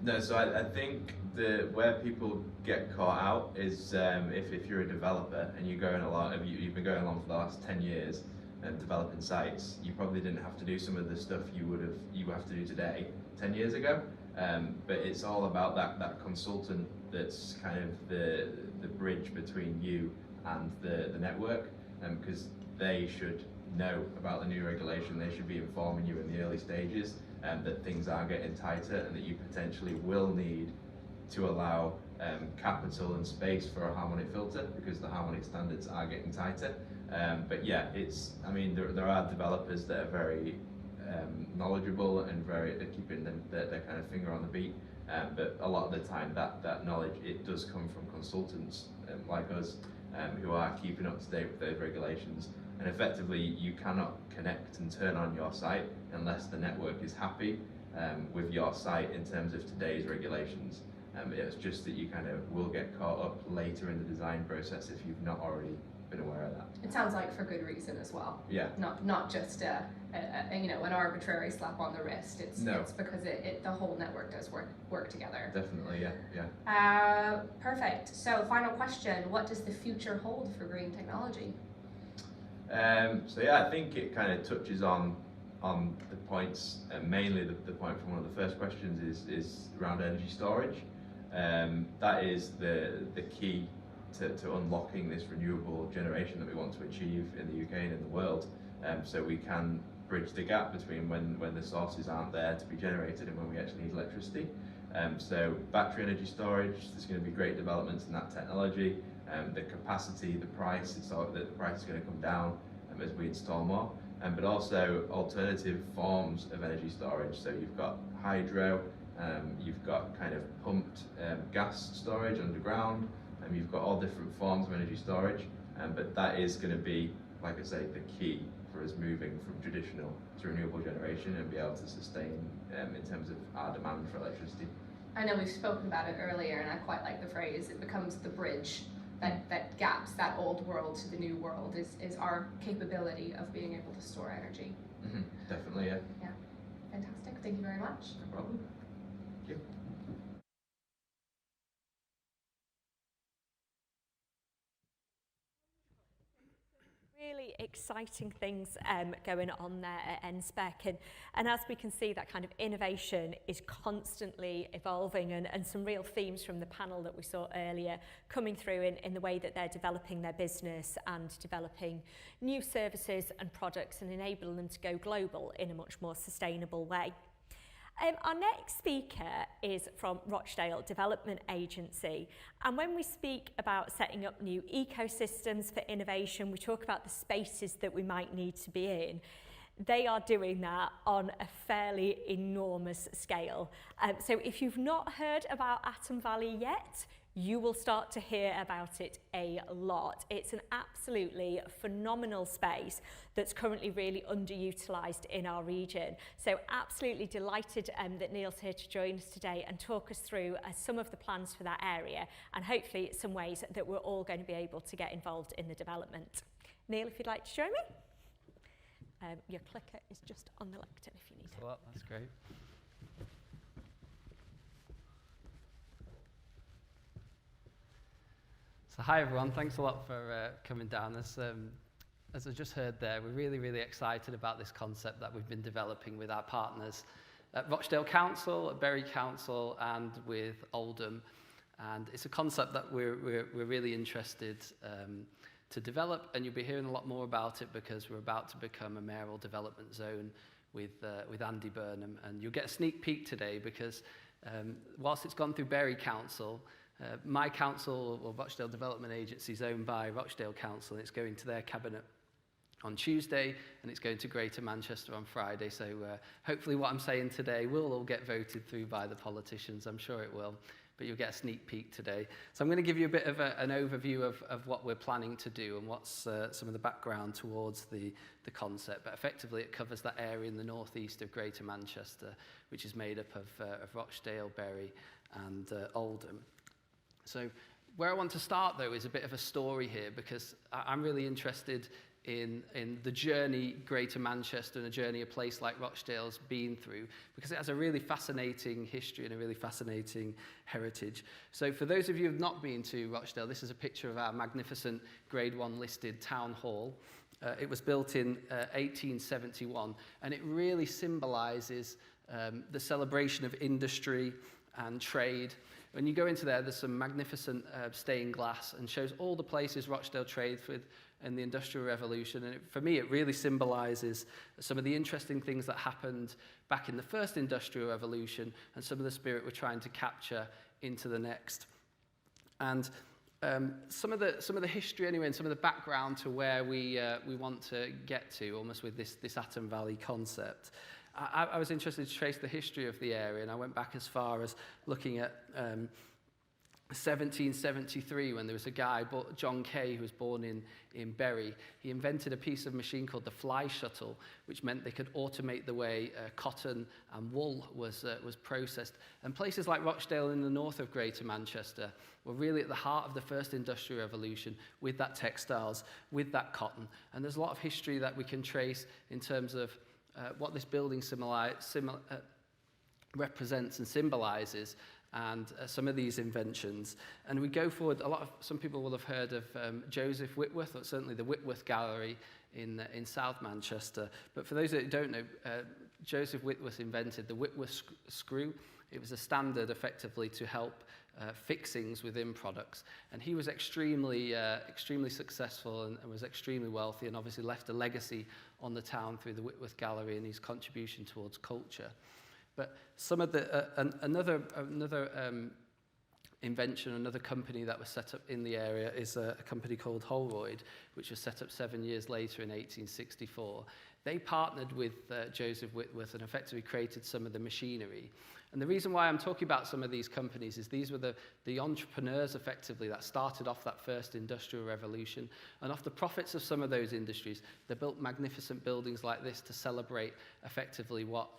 No, so I think where people get caught out is if you're a developer and you've been going along for the last 10 years and developing sites, you probably didn't have to do some of the stuff you have to do today 10 years ago. But it's all about that consultant that's kind of the bridge between you and the network, because they should know about the new regulation. They should be informing you in the early stages that things are getting tighter and that you potentially will need to allow capital and space for a harmonic filter because the harmonic standards are getting tighter. But yeah, there are developers that are very knowledgeable and they're keeping their kind of finger on the beat. But a lot of the time that knowledge, it does come from consultants like us who are keeping up to date with those regulations. And effectively, you cannot connect and turn on your site unless the network is happy with your site in terms of today's regulations. It's just that you kind of will get caught up later in the design process if you've not already been aware of that. It sounds like for good reason as well. Yeah. Not just an arbitrary slap on the wrist. It's because the whole network does work together. Definitely, yeah. Perfect. So final question: what does the future hold for green technology? So yeah, I think it kind of touches on the points, mainly the point from one of the first questions is around energy storage. That is the key to unlocking this renewable generation that we want to achieve in the UK and in the world, so we can bridge the gap between when the sources aren't there to be generated and when we actually need electricity. So battery energy storage, there's going to be great developments in that technology. The capacity, the price is going to come down, as we install more, but also alternative forms of energy storage. So you've got hydro, you've got kind of pumped gas storage underground, and you've got all different forms of energy storage, but that is going to be, like I say, the key for us moving from traditional to renewable generation and be able to sustain in terms of our demand for electricity. I know we've spoken about it earlier, and I quite like the phrase, it becomes the bridge that gaps that old world to the new world is our capability of being able to store energy. Mm-hmm. Definitely, yeah. Yeah, fantastic. Thank you very much. No problem. Thank you. Really exciting things going on there at NSPEC, and as we can see, that kind of innovation is constantly evolving, and some real themes from the panel that we saw earlier coming through in the way that they're developing their business and developing new services and products and enabling them to go global in a much more sustainable way. Our next speaker is from Rochdale Development Agency, and when we speak about setting up new ecosystems for innovation, we talk about the spaces that we might need to be in. They are doing that on a fairly enormous scale. So if you've not heard about Atom Valley yet, you will start to hear about it a lot. It's an absolutely phenomenal space that's currently really underutilised in our region. So absolutely delighted that Neil's here to join us today and talk us through some of the plans for that area, and hopefully some ways that we're all going to be able to get involved in the development. Neil, if you'd like to join me. Your clicker is just on the lectern if you need it. That's great. So hi everyone, thanks a lot for coming down. As I just heard there, we're really, really excited about this concept that we've been developing with our partners at Rochdale Council, at Bury Council, and with Oldham. And it's a concept that we're really interested to develop, and you'll be hearing a lot more about it because we're about to become a mayoral development zone with Andy Burnham. And you'll get a sneak peek today because whilst it's gone through Bury Council, my council, or Rochdale Development Agency, is owned by Rochdale Council, and it's going to their cabinet on Tuesday, and it's going to Greater Manchester on Friday. So hopefully what I'm saying today will all get voted through by the politicians. I'm sure it will, but you'll get a sneak peek today. So I'm going to give you a bit of an overview of what we're planning to do and what's some of the background towards the concept. But effectively, it covers that area in the northeast of Greater Manchester, which is made up of Rochdale, Bury, and Oldham. So where I want to start, though, is a bit of a story here, because I'm really interested in the journey Greater Manchester and a journey a place like Rochdale's been through, because it has a really fascinating history and a really fascinating heritage. So for those of you who have not been to Rochdale, this is a picture of our magnificent Grade 1 listed town hall. It was built in 1871, and it really symbolises the celebration of industry and trade. When you go into there, there's some magnificent stained glass and shows all the places Rochdale trades with in the Industrial Revolution. And for me, it really symbolises some of the interesting things that happened back in the first Industrial Revolution and some of the spirit we're trying to capture into the next. And some of the history anyway, and some of the background to where we want to get to, almost with this Atom Valley concept. I was interested to trace the history of the area, and I went back as far as looking at 1773, when there was a guy, John Kay, who was born in Bury. He invented a piece of machine called the fly shuttle, which meant they could automate the way cotton and wool was processed. And places like Rochdale in the north of Greater Manchester were really at the heart of the first Industrial Revolution, with that textiles, with that cotton. And there's a lot of history that we can trace in terms of what this building represents and symbolises, and some of these inventions. And we go forward, some people will have heard of Joseph Whitworth, or certainly the Whitworth Gallery in South Manchester. But for those that don't know, Joseph Whitworth invented the Whitworth screw. It was a standard, effectively, to help fixings within products. And he was extremely successful and was extremely wealthy, and obviously left a legacy on the town through the Whitworth Gallery and his contribution towards culture. But some of the another invention. Another company that was set up in the area is a company called Holroyd, which was set up 7 years later in 1864. They partnered with Joseph Whitworth and effectively created some of the machinery. And the reason why I'm talking about some of these companies is these were the entrepreneurs, effectively, that started off that first industrial revolution. And off the profits of some of those industries, they built magnificent buildings like this to celebrate, effectively, what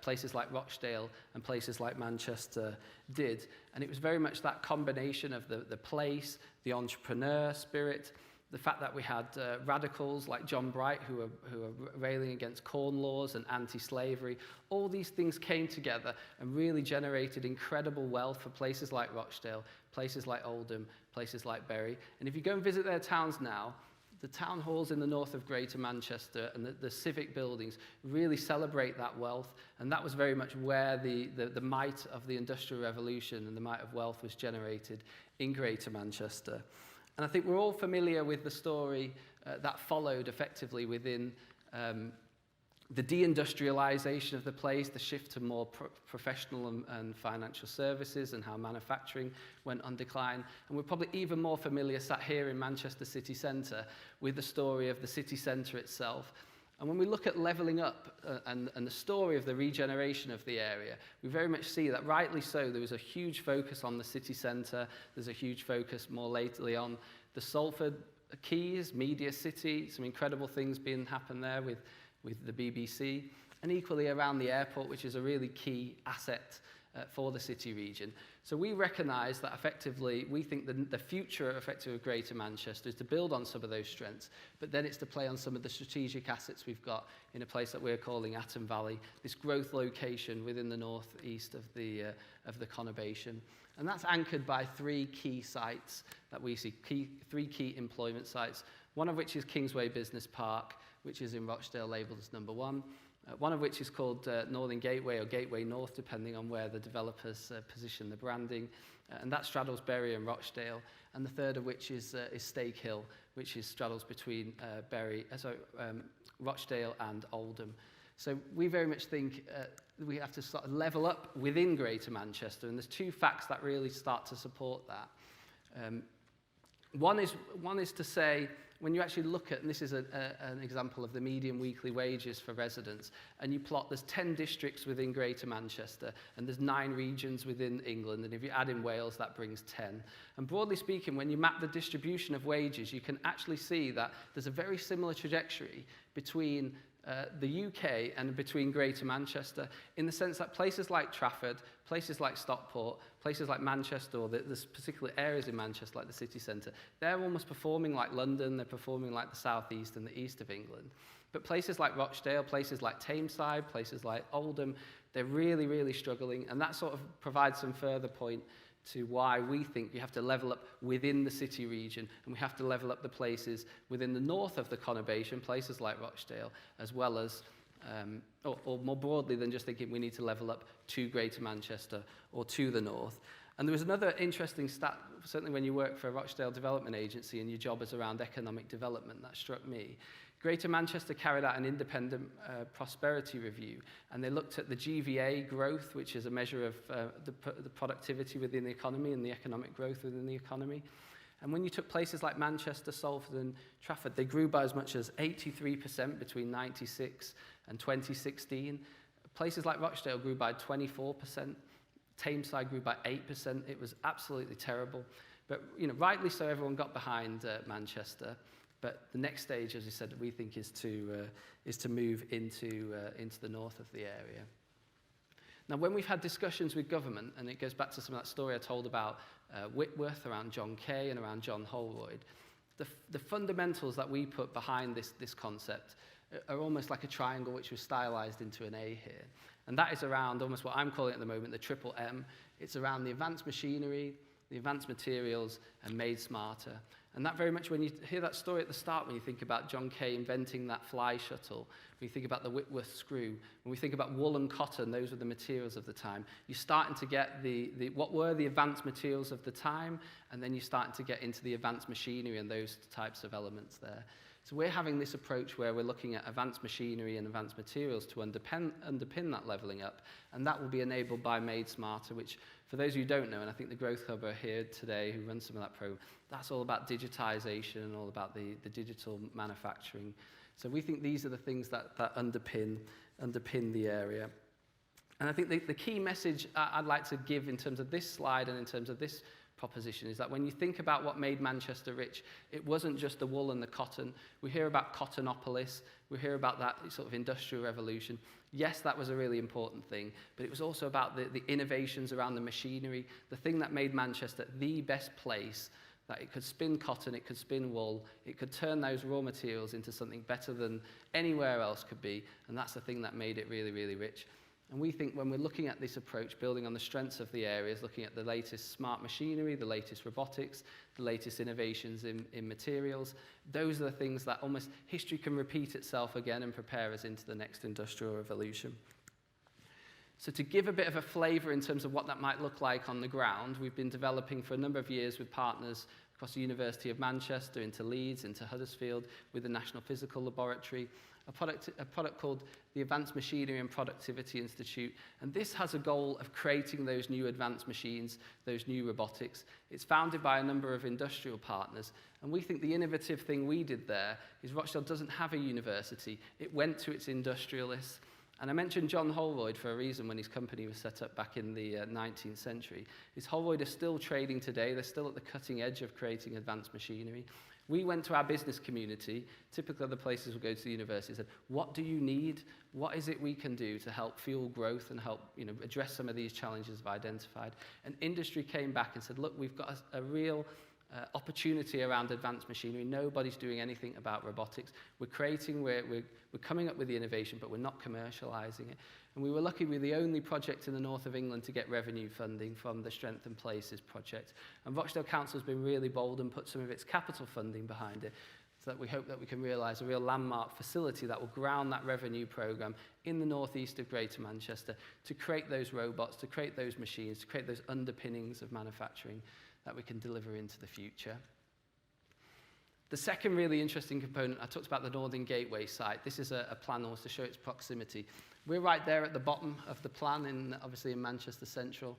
places like Rochdale and places like Manchester did. And it was very much that combination of the place, the entrepreneur spirit, the fact that we had radicals like John Bright who were railing against corn laws and anti-slavery. All these things came together and really generated incredible wealth for places like Rochdale, places like Oldham, places like Bury. And if you go and visit their towns now, the town halls in the north of Greater Manchester and the civic buildings really celebrate that wealth. And that was very much where the might of the Industrial Revolution and the might of wealth was generated in Greater Manchester. And I think we're all familiar with the story that followed effectively within the deindustrialization of the place, the shift to more professional and financial services, and how manufacturing went on decline. And we're probably even more familiar sat here in Manchester city centre with the story of the city centre itself. And when we look at levelling up and the story of the regeneration of the area, we very much see that, rightly so, there was a huge focus on the city centre. There's a huge focus more lately on the Salford Quays, Media City, some incredible things being happen there with the BBC, and equally around the airport, which is a really key asset for the city region. So we recognise that effectively, we think the future effectively of Greater Manchester is to build on some of those strengths, but then it's to play on some of the strategic assets we've got in a place that we're calling Atton Valley, this growth location within the northeast of the conurbation. And that's anchored by three key sites that we see, three key employment sites, one of which is Kingsway Business Park, which is in Rochdale, labelled as number one. One of which is called Northern Gateway or Gateway North, depending on where the developers position the branding. And that straddles Bury and Rochdale. And the third of which is Stake Hill, which straddles between Rochdale and Oldham. So we very much think we have to sort of level up within Greater Manchester. And there's two facts that really start to support that. One is to say, when you actually look at, and this is an example of the median weekly wages for residents, and you plot, there's 10 districts within Greater Manchester, and there's 9 regions within England, and if you add in Wales, that brings 10. And broadly speaking, when you map the distribution of wages, you can actually see that there's a very similar trajectory between the UK and between Greater Manchester, in the sense that places like Trafford, places like Stockport, places like Manchester, or there's particular areas in Manchester like the city centre, they're almost performing like London, they're performing like the southeast and the east of England. But places like Rochdale, places like Tameside, places like Oldham, they're really, really struggling, and that sort of provides some further point to why we think you have to level up within the city region, and we have to level up the places within the north of the conurbation, places like Rochdale, as well as, or more broadly than just thinking we need to level up to Greater Manchester or to the north. And there was another interesting stat, certainly when you work for a Rochdale Development Agency and your job is around economic development, that struck me. Greater Manchester carried out an independent prosperity review, and they looked at the GVA growth, which is a measure of the productivity within the economy and the economic growth within the economy. And when you took places like Manchester, Salford and Trafford, they grew by as much as 83% between 96 and 2016. Places like Rochdale grew by 24%. Tameside grew by 8%. It was absolutely terrible. But rightly so, everyone got behind Manchester. But the next stage, as you said, we think is to move into the north of the area. Now, when we've had discussions with government, and it goes back to some of that story I told about Whitworth, around John Kay and around John Holroyd, the fundamentals that we put behind this concept are almost like a triangle which was stylized into an A here. And that is around almost what I'm calling at the moment the triple M. It's around the advanced machinery, the advanced materials, and made smarter. And that very much, when you hear that story at the start, when you think about John Kay inventing that fly shuttle, when you think about the Whitworth screw, when we think about wool and cotton, those were the materials of the time, you're starting to get what were the advanced materials of the time, and then you're starting to get into the advanced machinery and those types of elements there. So we're having this approach where we're looking at advanced machinery and advanced materials to underpin that levelling up, and that will be enabled by Made Smarter, which, for those who don't know, and I think the Growth Hub are here today who run some of that program, that's all about digitisation and all about the digital manufacturing. So we think these are the things that underpin the area. And I think the key message I'd like to give in terms of this slide and in terms of this proposition is that when you think about what made Manchester rich, it wasn't just the wool and the cotton. We hear about Cottonopolis, we hear about that sort of industrial revolution. Yes, that was a really important thing, but it was also about the innovations around the machinery, the thing that made Manchester the best place, that it could spin cotton, it could spin wool, it could turn those raw materials into something better than anywhere else could be, and that's the thing that made it really, really rich. And we think when we're looking at this approach, building on the strengths of the areas, looking at the latest smart machinery, the latest robotics, the latest innovations in materials, those are the things that almost history can repeat itself again and prepare us into the next industrial revolution. So to give a bit of a flavour in terms of what that might look like on the ground, we've been developing for a number of years with partners across the University of Manchester, into Leeds, into Huddersfield, with the National Physical Laboratory, a product called the Advanced Machinery and Productivity Institute. And this has a goal of creating those new advanced machines, those new robotics. It's founded by a number of industrial partners. And we think the innovative thing we did there is Rochdale doesn't have a university. It went to its industrialists. And I mentioned John Holroyd for a reason when his company was set up back in the 19th century. Holroyd are still trading today. They're still at the cutting edge of creating advanced machinery. We went to our business community, typically other places will go to the university, and said, what do you need? What is it we can do to help fuel growth and help address some of these challenges we've identified? And industry came back and said, look, we've got a real opportunity around advanced machinery. Nobody's doing anything about robotics. We're coming up with the innovation, but we're not commercializing it. And we were lucky we were the only project in the north of England to get revenue funding from the Strengthen Places project. And Rochdale Council has been really bold and put some of its capital funding behind it, so that we hope that we can realise a real landmark facility that will ground that revenue programme in the northeast of Greater Manchester to create those robots, to create those machines, to create those underpinnings of manufacturing that we can deliver into the future. The second really interesting component, I talked about the Northern Gateway site. This is a plan almost to show its proximity. We're right there at the bottom of the plan, obviously in Manchester Central,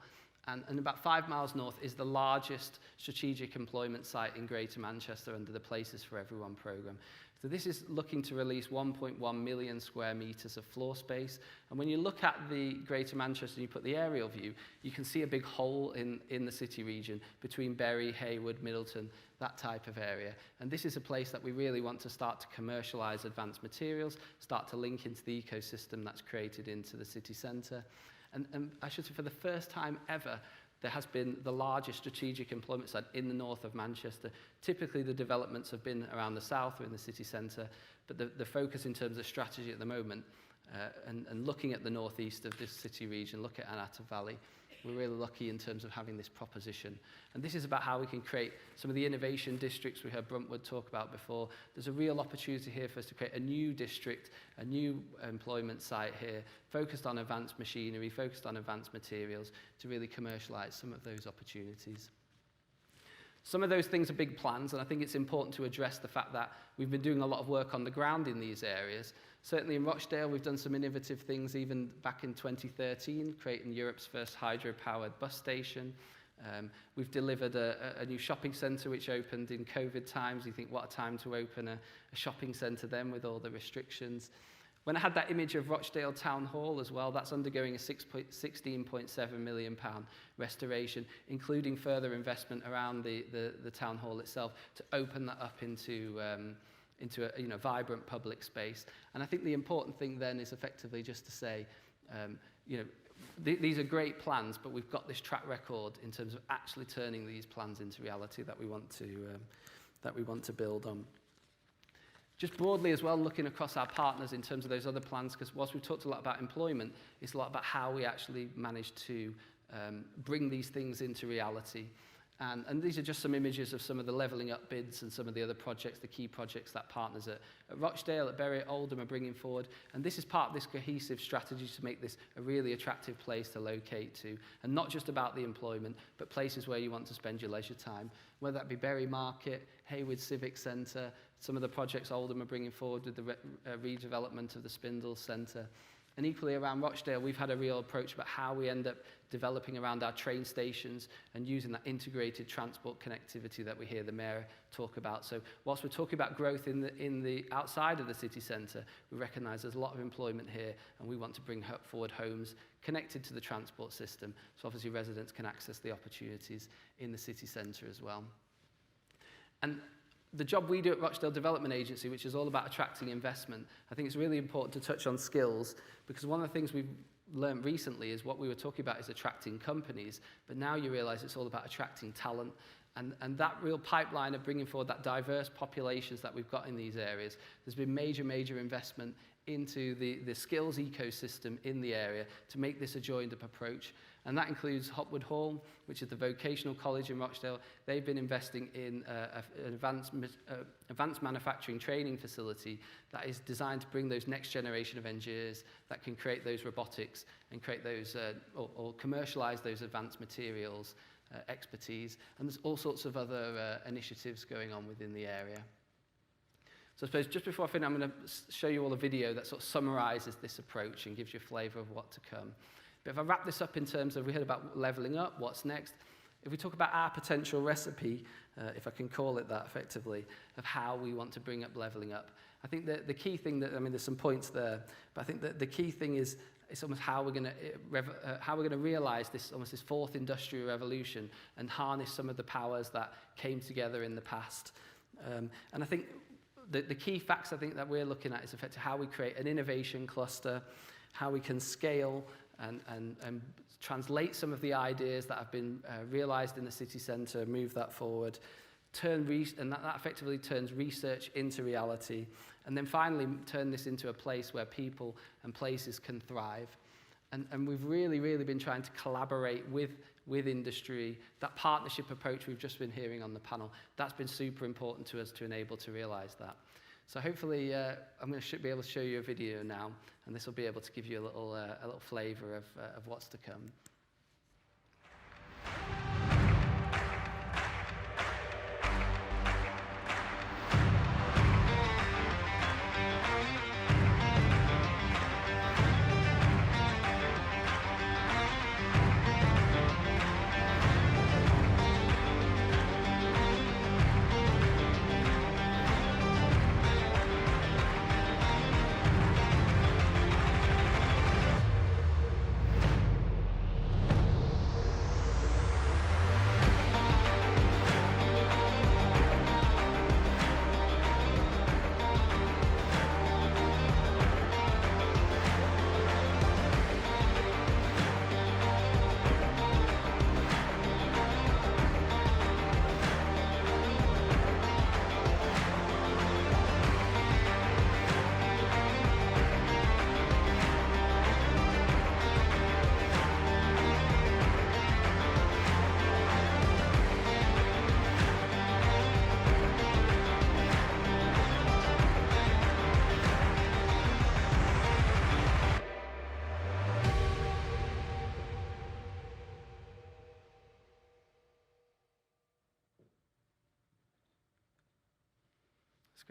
and about 5 miles north is the largest strategic employment site in Greater Manchester under the Places for Everyone programme. So this is looking to release 1.1 million square metres of floor space. And when you look at the Greater Manchester and you put the aerial view, you can see a big hole in the city region between Bury, Hayward, Middleton, that type of area. And this is a place that we really want to start to commercialise advanced materials, start to link into the ecosystem that's created into the city centre. And I should say, for the first time ever, there has been the largest strategic employment site in the north of Manchester. Typically, the developments have been around the south or in the city centre, but the focus in terms of strategy at the moment, and looking at the northeast of this city region, look at Anata Valley, we're really lucky in terms of having this proposition. And this is about how we can create some of the innovation districts we heard Bruntwood talk about before. There's a real opportunity here for us to create a new district, a new employment site here, focused on advanced machinery, focused on advanced materials, to really commercialise some of those opportunities. Some of those things are big plans, and I think it's important to address the fact that we've been doing a lot of work on the ground in these areas. Certainly in Rochdale, we've done some innovative things even back in 2013, creating Europe's first hydro-powered bus station. We've delivered a new shopping centre which opened in COVID times. You think, what a time to open a shopping centre then with all the restrictions. When I had that image of Rochdale Town Hall as well, that's undergoing a £16.7 million restoration, including further investment around the Town Hall itself to open that up into a vibrant public space. And I think the important thing then is effectively just to say, these are great plans, but we've got this track record in terms of actually turning these plans into reality that we want to build on. Just broadly as well, looking across our partners in terms of those other plans, because whilst we've talked a lot about employment, it's a lot about how we actually manage to bring these things into reality. And these are just some images of some of the levelling up bids and some of the other projects, the key projects that partners at Rochdale, at Bury, at Oldham are bringing forward. And this is part of this cohesive strategy to make this a really attractive place to locate to. And not just about the employment, but places where you want to spend your leisure time. Whether that be Bury Market, Haywood Civic Centre, some of the projects Oldham are bringing forward with the redevelopment of the Spindle Centre. And equally around Rochdale, we've had a real approach about how we end up developing around our train stations and using that integrated transport connectivity that we hear the Mayor talk about. So whilst we're talking about growth in the outside of the city centre, we recognise there's a lot of employment here, and we want to bring forward homes connected to the transport system, so obviously residents can access the opportunities in the city centre as well. And the job we do at Rochdale Development Agency, which is all about attracting investment, I think it's really important to touch on skills, because one of the things we've learned recently is what we were talking about is attracting companies, but now you realise it's all about attracting talent. And that real pipeline of bringing forward that diverse populations that we've got in these areas, there's been major investment into the skills ecosystem in the area to make this a joined-up approach. And that includes Hopwood Hall, which is the vocational college in Rochdale. They've been investing in an advanced manufacturing training facility that is designed to bring those next generation of engineers that can create those robotics and create those, or commercialize those advanced materials expertise. And there's all sorts of other initiatives going on within the area. So I suppose just before I finish, I'm going to show you all a video that sort of summarises this approach and gives you a flavour of what to come. But if I wrap this up in terms of, we heard about levelling up, what's next, if we talk about our potential recipe, if I can call it that effectively, of how we want to bring up levelling up, I think that the key thing that, I mean, there's some points there, but I think that the key thing is it's almost how we're going to realise this, almost this fourth industrial revolution and harness some of the powers that came together in the past. And I think the key facts I think that we're looking at is effectively how we create an innovation cluster, how we can scale and translate some of the ideas that have been realised in the city centre, move that forward, and that effectively turns research into reality, and then finally turn this into a place where people and places can thrive. And we've really been trying to collaborate with industry. That partnership approach we've just been hearing on the panel, that's been super important to us to enable to realise that. So hopefully I'm going to be able to show you a video now, and this will be able to give you a little flavour of what's to come.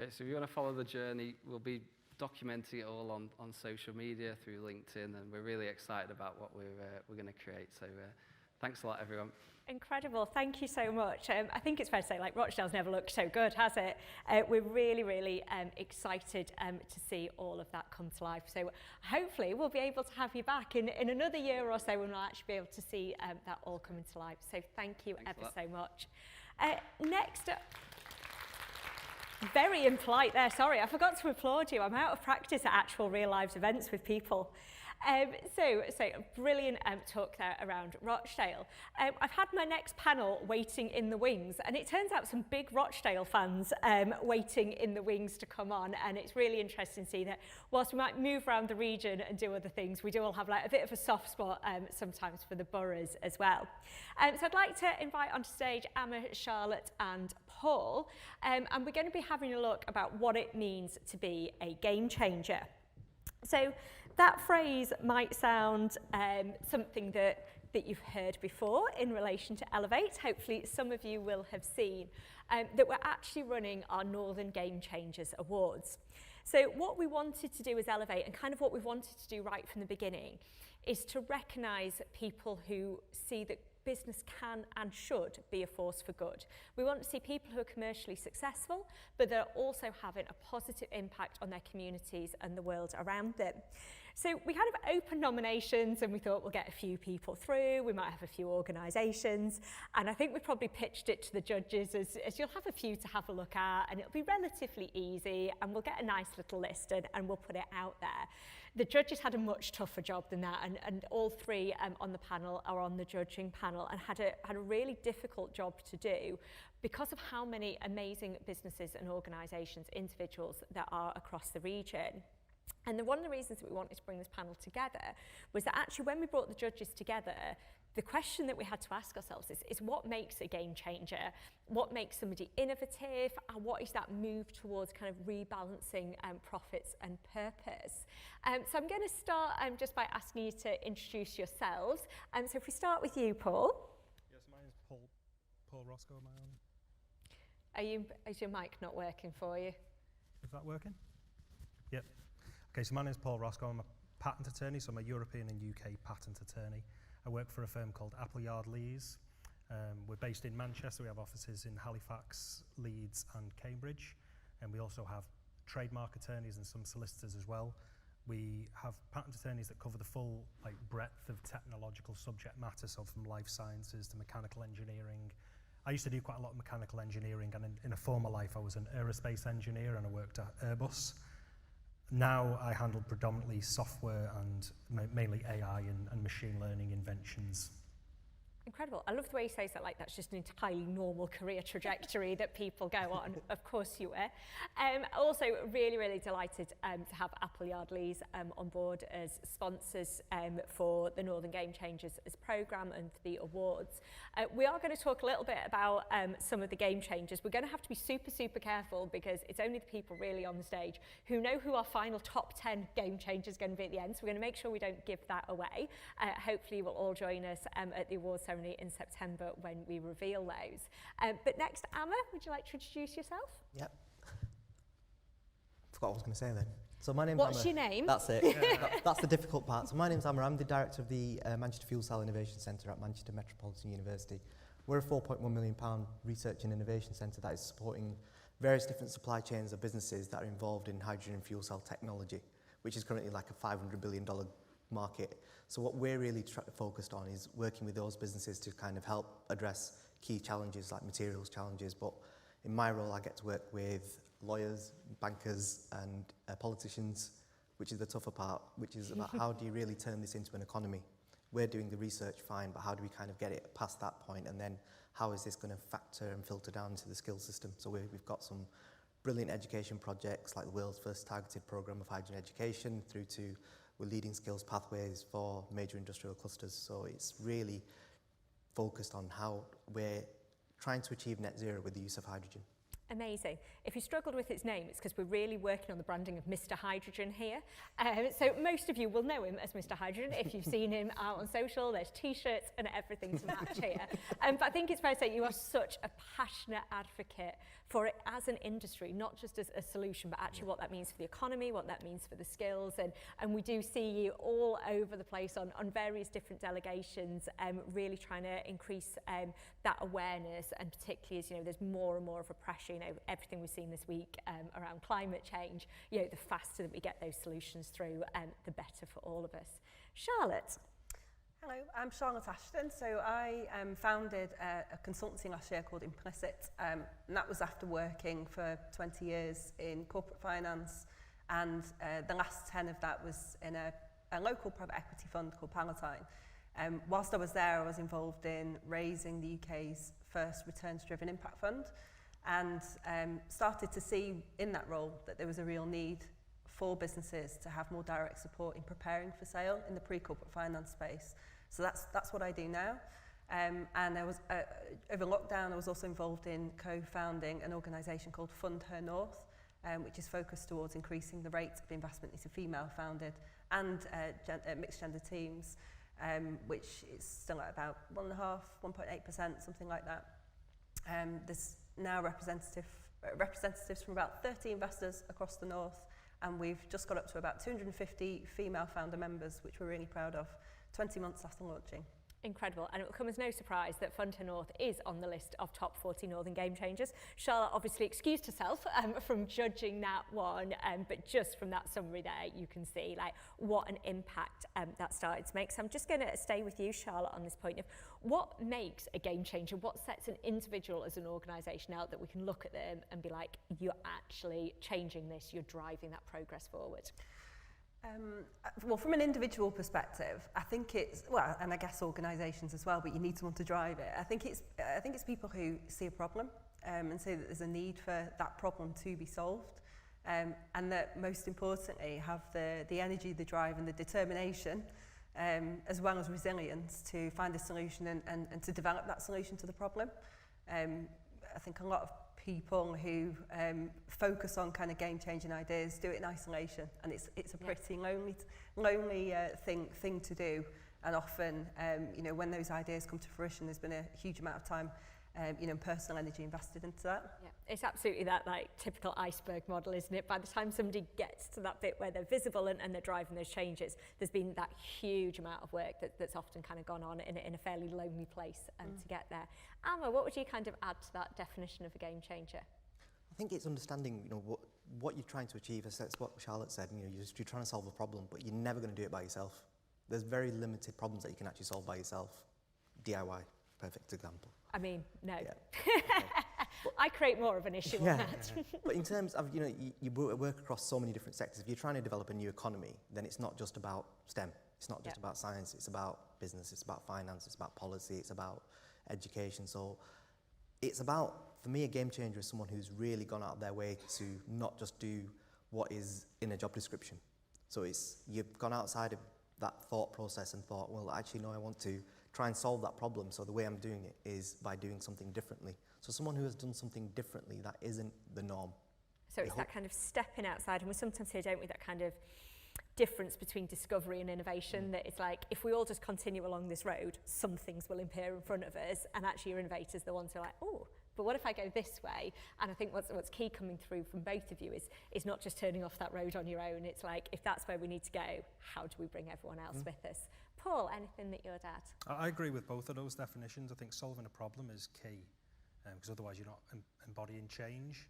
Great. So if you want to follow the journey, we'll be documenting it all on social media through LinkedIn, and we're really excited about what we're going to create. So thanks a lot, everyone. Incredible. Thank you so much. I think it's fair to say, like, Rochdale's never looked so good, has it? We're really excited to see all of that come to life. So hopefully we'll be able to have you back in another year or so when we'll actually be able to see that all coming to life. So thank you ever so much. Next up, very impolite there, sorry, I forgot to applaud you. I'm out of practice at actual real lives events with people. So a brilliant talk there around Rochdale. I've had my next panel waiting in the wings, and it turns out some big Rochdale fans waiting in the wings to come on, and it's really interesting to see that whilst we might move around the region and do other things, we do all have like a bit of a soft spot sometimes for the boroughs as well. So I'd like to invite onto stage Emma, Charlotte and Paul, and we're going to be having a look about what it means to be a game changer. So that phrase might sound something that you've heard before in relation to Elevate. Hopefully some of you will have seen that we're actually running our Northern Game Changers Awards. So what we wanted to do as Elevate, and kind of what we wanted to do right from the beginning, is to recognise people who see that business can and should be a force for good. We want to see people who are commercially successful, but they're also having a positive impact on their communities and the world around them. So we kind of opened nominations and we thought we'll get a few people through, we might have a few organisations, and I think we probably pitched it to the judges as you'll have a few to have a look at, and it'll be relatively easy, and we'll get a nice little list and we'll put it out there. The judges had a much tougher job than that, and all three on the panel are on the judging panel and had a really difficult job to do because of how many amazing businesses and organisations, individuals that are across the region. And one of the reasons that we wanted to bring this panel together was that actually when we brought the judges together, the question that we had to ask ourselves is what makes a game changer? What makes somebody innovative? And what is that move towards kind of rebalancing profits and purpose? So I'm going to start just by asking you to introduce yourselves. So if we start with you, Paul. Yes, my name is Paul Roscoe. Is your mic not working for you? Is that working? Yep. Okay, so my name is Paul Roscoe. I'm a patent attorney, so I'm a European and UK patent attorney. I work for a firm called Appleyard Lees. We're based in Manchester. We have offices in Halifax, Leeds and Cambridge. And we also have trademark attorneys and some solicitors as well. We have patent attorneys that cover the full breadth of technological subject matter, so from life sciences to mechanical engineering. I used to do quite a lot of mechanical engineering, and in a former life I was an aerospace engineer and I worked at Airbus. Now I handle predominantly software and mainly AI and machine learning inventions. Incredible. I love the way you say that, like that's just an entirely normal career trajectory that people go on. Of course you were. Also really, really delighted to have Appleyard Lees on board as sponsors for the Northern Game Changers as programme and for the awards. We are going to talk a little bit about some of the game changers. We're going to have to be super, super careful because it's only the people really on the stage who know who our final top 10 game changers is going to be at the end. So we're going to make sure we don't give that away. Hopefully you will all join us at the awards ceremony in September when we reveal those. But next, Emma, would you like to introduce yourself? Yep. Forgot what I was going to say then. So my name's Emma. What's your name? That's it. That's the difficult part. So my name's Emma. I'm the director of the Manchester Fuel Cell Innovation Centre at Manchester Metropolitan University. We're a £4.1 million research and innovation centre that is supporting various different supply chains of businesses that are involved in hydrogen and fuel cell technology, which is currently like a $500 billion market. So what we're really focused on is working with those businesses to kind of help address key challenges like materials challenges. But in my role, I get to work with lawyers, bankers and politicians, which is the tougher part, which is about how do you really turn this into an economy? We're doing the research fine, but how do we kind of get it past that point? And then how is this going to factor and filter down into the skills system? So we've got some brilliant education projects like the world's first targeted programme of hydrogen education through to we're leading skills pathways for major industrial clusters. So it's really focused on how we're trying to achieve net zero with the use of hydrogen. Amazing. If you struggled with its name, it's because we're really working on the branding of Mr. Hydrogen here. So most of you will know him as Mr. Hydrogen. If you've seen him out on social, there's t-shirts and everything to match here. But I think it's fair to say you are such a passionate advocate for it as an industry, not just as a solution, but actually what that means for the economy, what that means for the skills. And we do see you all over the place on various different delegations, really trying to increase that awareness, and particularly as, there's more and more of a pressure, everything we've seen this week around climate change, the faster that we get those solutions through, the better for all of us. Charlotte. Hello, I'm Charlotte Ashton. So I founded a consultancy last year called Implicit, and that was after working for 20 years in corporate finance, and the last 10 of that was in a a local private equity fund called Palatine. Whilst I was there, I was involved in raising the UK's first returns-driven impact fund, and started to see in that role that there was a real need for businesses to have more direct support in preparing for sale in the pre-corporate finance space. So that's what I do now. And I was, over lockdown, I was also involved in co-founding an organisation called Fund Her North, which is focused towards increasing the rate of investment into female-founded and mixed gender teams, which is still at about 1.8%, something like that. There's now representatives from about 30 investors across the north, and we've just got up to about 250 female founder members, which we're really proud of, 20 months after launching. Incredible, and it will come as no surprise that Fund Her North is on the list of top 40 Northern Game Changers. Charlotte obviously excused herself from judging that one, but just from that summary there, you can see like what an impact that started to make. So I'm just going to stay with you, Charlotte, on this point of what makes a game changer, what sets an individual as an organisation out that we can look at them and be like, you're actually changing this, you're driving that progress forward. Well, from an individual perspective, I think it's, well, and I guess organisations as well, but you need someone to drive it. I think it's people who see a problem and say that there's a need for that problem to be solved, and that most importantly have the energy, the drive and the determination, as well as resilience to find a solution and to develop that solution to the problem. I think a lot of people who focus on kind of game-changing ideas do it in isolation, and it's a pretty lonely thing to do. And often, you know, when those ideas come to fruition, there's been a huge amount of time, you know, personal energy invested into that. Yeah, it's absolutely that like typical iceberg model, isn't it? By the time somebody gets to that bit where they're visible and they're driving those changes, there's been that huge amount of work that's often kind of gone on in a fairly lonely place to get there. Alma, what would you kind of add to that definition of a game changer? I think it's understanding, you know, what you're trying to achieve. That's what Charlotte said. You know, you're trying to solve a problem, but you're never going to do it by yourself. There's very limited problems that you can actually solve by yourself. DIY, perfect example. I mean, no. Yeah. Okay. I create more of an issue on that. But in terms of, you know, you work across so many different sectors. If you're trying to develop a new economy, then it's not just about STEM. It's not just about science. It's about business. It's about finance. It's about policy. It's about education. So it's about, for me, a game changer is someone who's really gone out of their way to not just do what is in a job description. So it's, you've gone outside of that thought process and thought, well, actually, no, I want to try and solve that problem. So the way I'm doing it is by doing something differently. So someone who has done something differently that isn't the norm. So it's that kind of stepping outside, and we sometimes hear, don't we, that kind of difference between discovery and innovation, that it's like, if we all just continue along this road, some things will appear in front of us, and actually your innovators are the ones who are like, oh, but what if I go this way? And I think what's key coming through from both of you is not just turning off that road on your own. It's like, if that's where we need to go, how do we bring everyone else with us? Paul, anything that you'd add? I agree with both of those definitions. I think solving a problem is key, because otherwise you're not embodying change.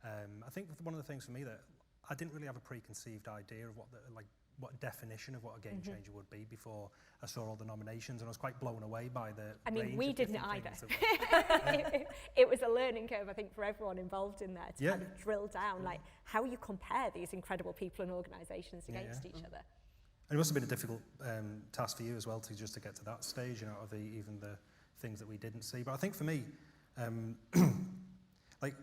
I think one of the things for me that I didn't really have a preconceived idea of what definition of what a game changer would be before I saw all the nominations, and I was quite blown away by the range we of didn't different either. things It was a learning curve, I think, for everyone involved in there to kind of drill down, like how you compare these incredible people and organisations against each other. And it must have been a difficult task for you as well to get to that stage, you know, of even the things that we didn't see. But I think for me, like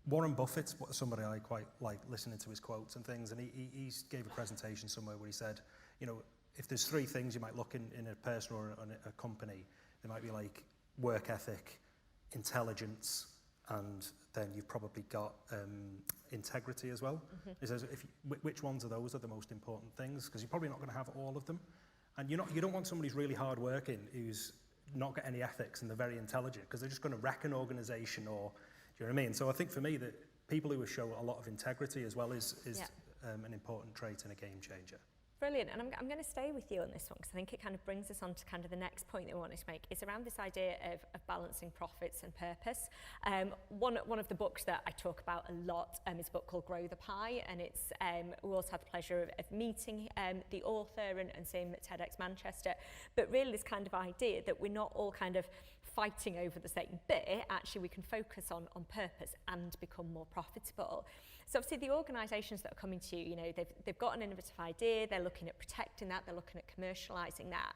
Warren Buffett's somebody I quite like listening to his quotes and things, and he gave a presentation somewhere where he said, you know, if there's three things you might look in a person or a company, there might be like work ethic, intelligence, and then you've probably got integrity as well. He says, which ones of those are the most important things? Because you're probably not going to have all of them, and you don't want somebody who's really hardworking who's not got any ethics and they're very intelligent, because they're just going to wreck an organisation, or do you know what I mean? So I think for me that people who show a lot of integrity as well is an important trait in a game changer. Brilliant, and I'm going to stay with you on this one, because I think it kind of brings us on to kind of the next point that we wanted to make. It's around this idea of balancing profits and purpose. One of the books that I talk about a lot is a book called Grow the Pie, and it's we also had the pleasure of meeting the author and seeing him at TEDx Manchester. But really this kind of idea that we're not all kind of fighting over the same bit, actually we can focus on purpose and become more profitable. So obviously the organisations that are coming to you, you know, they've got an innovative idea, they're looking at protecting that, they're looking at commercialising that.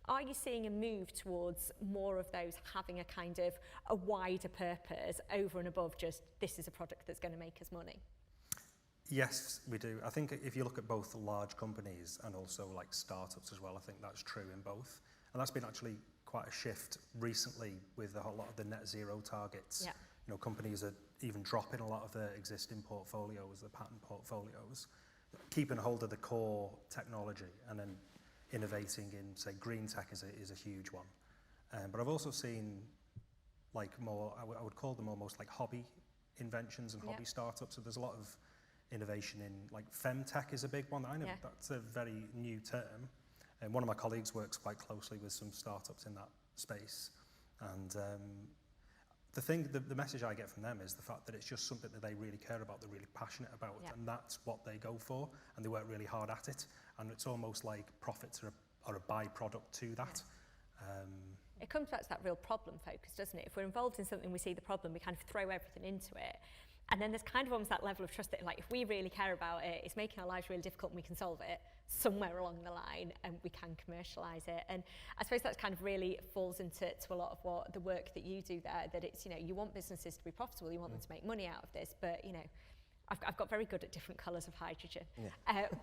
Are you seeing a move towards more of those having a kind of a wider purpose over and above just this is a product that's going to make us money? Yes, we do. I think if you look at both large companies and also like startups as well, I think that's true in both. And that's been actually quite a shift recently with a whole lot of the net zero targets. Yeah. You know, companies are even dropping a lot of their existing portfolios, their patent portfolios, keeping hold of the core technology and then innovating in, say, green tech is a huge one. But I've also seen like more, I would call them almost like hobby inventions and hobby startups. So there's a lot of innovation in like femtech is a big one. I know that's a very new term. And one of my colleagues works quite closely with some startups in that space. And the message I get from them is the fact that it's just something that they really care about, they're really passionate about, and that's what they go for, and they work really hard at it. And it's almost like profits are a byproduct to that. It comes back to that real problem focus, doesn't it? If we're involved in something, we see the problem, we kind of throw everything into it. And then there's kind of almost that level of trust that, like, if we really care about it, it's making our lives really difficult and we can solve it somewhere along the line and we can commercialise it. And I suppose that's kind of really falls into a lot of what the work that you do there, that it's, you know, you want businesses to be profitable, you want them to make money out of this, but, you know, I've got very good at different colours of hydrogen.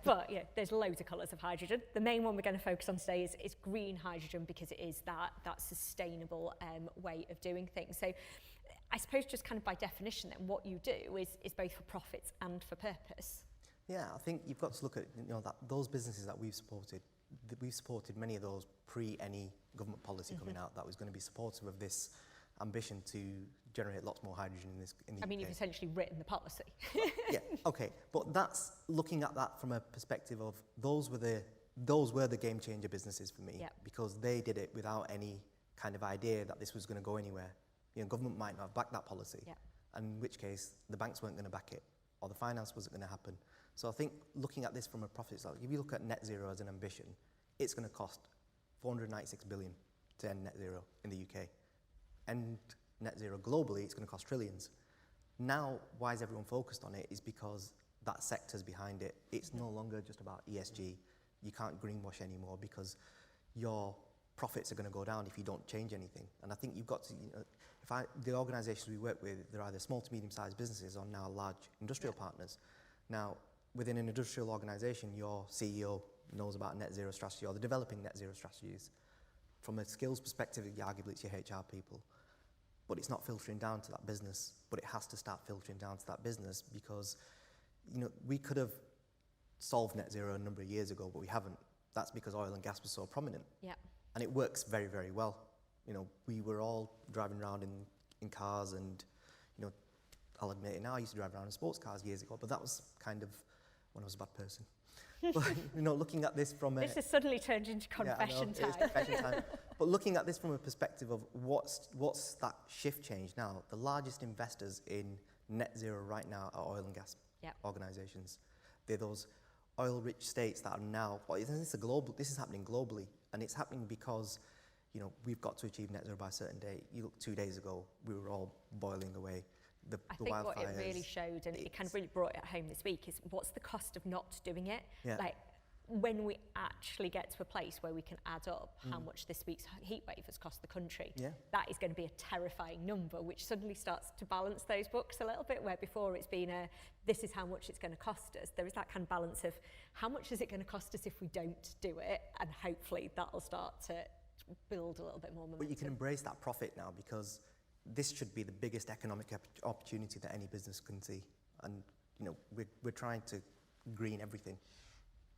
But yeah, there's loads of colours of hydrogen. The main one we're going to focus on today is green hydrogen, because it is that sustainable way of doing things. So I suppose just kind of by definition then, what you do is both for profits and for purpose. Yeah, I think you've got to look at, you know, that those businesses that we've supported many of those pre any government policy coming out that was going to be supportive of this ambition to generate lots more hydrogen in the I mean, UK. you've essentially written the policy. Yeah, okay, but that's looking at that from a perspective of those were the game changer businesses for me, because they did it without any kind of idea that this was going to go anywhere. You know, government might not have backed that policy, and in which case the banks weren't going to back it, or the finance wasn't going to happen. So I think looking at this from a profit side, if you look at net zero as an ambition, it's going to cost 496 billion to end net zero in the UK. And net zero globally, it's going to cost trillions. Now, why is everyone focused on it is because that sector's behind it. It's no longer just about ESG. You can't greenwash anymore because your profits are going to go down if you don't change anything. And I think you've got to, you know, the organisations we work with, they're either small to medium-sized businesses or now large industrial partners. Now, within an industrial organisation, your CEO knows about net zero strategy, or they're developing net zero strategies. From a skills perspective, arguably it's your HR people. But it's not filtering down to that business, but it has to start filtering down to that business because, you know, we could have solved net zero a number of years ago, but we haven't. That's because oil and gas was so prominent. And it works very, very well. You know, we were all driving around in cars and, you know, I'll admit it now, I used to drive around in sports cars years ago, but that was kind of when I was a bad person. But, you know, looking at this from a... This has suddenly turned into confession time. It is confession time. But looking at this from a perspective of what's that shift change now, the largest investors in net zero right now are oil and gas organisations. They're those oil-rich states that are now... Well, this is happening globally, and it's happening because, you know, we've got to achieve net zero by a certain date. You look 2 days ago, we were all boiling away. I think what it really showed, and it kind of really brought it home this week, is what's the cost of not doing it? Like, when we actually get to a place where we can add up how much this week's heatwave has cost the country, that is going to be a terrifying number, which suddenly starts to balance those books a little bit, where before it's been this is how much it's going to cost us. There is that kind of balance of how much is it going to cost us if we don't do it, and hopefully that'll start to build a little bit more momentum. But you can embrace that profit now, because this should be the biggest economic opportunity that any business can see. And, you know, we're trying to green everything.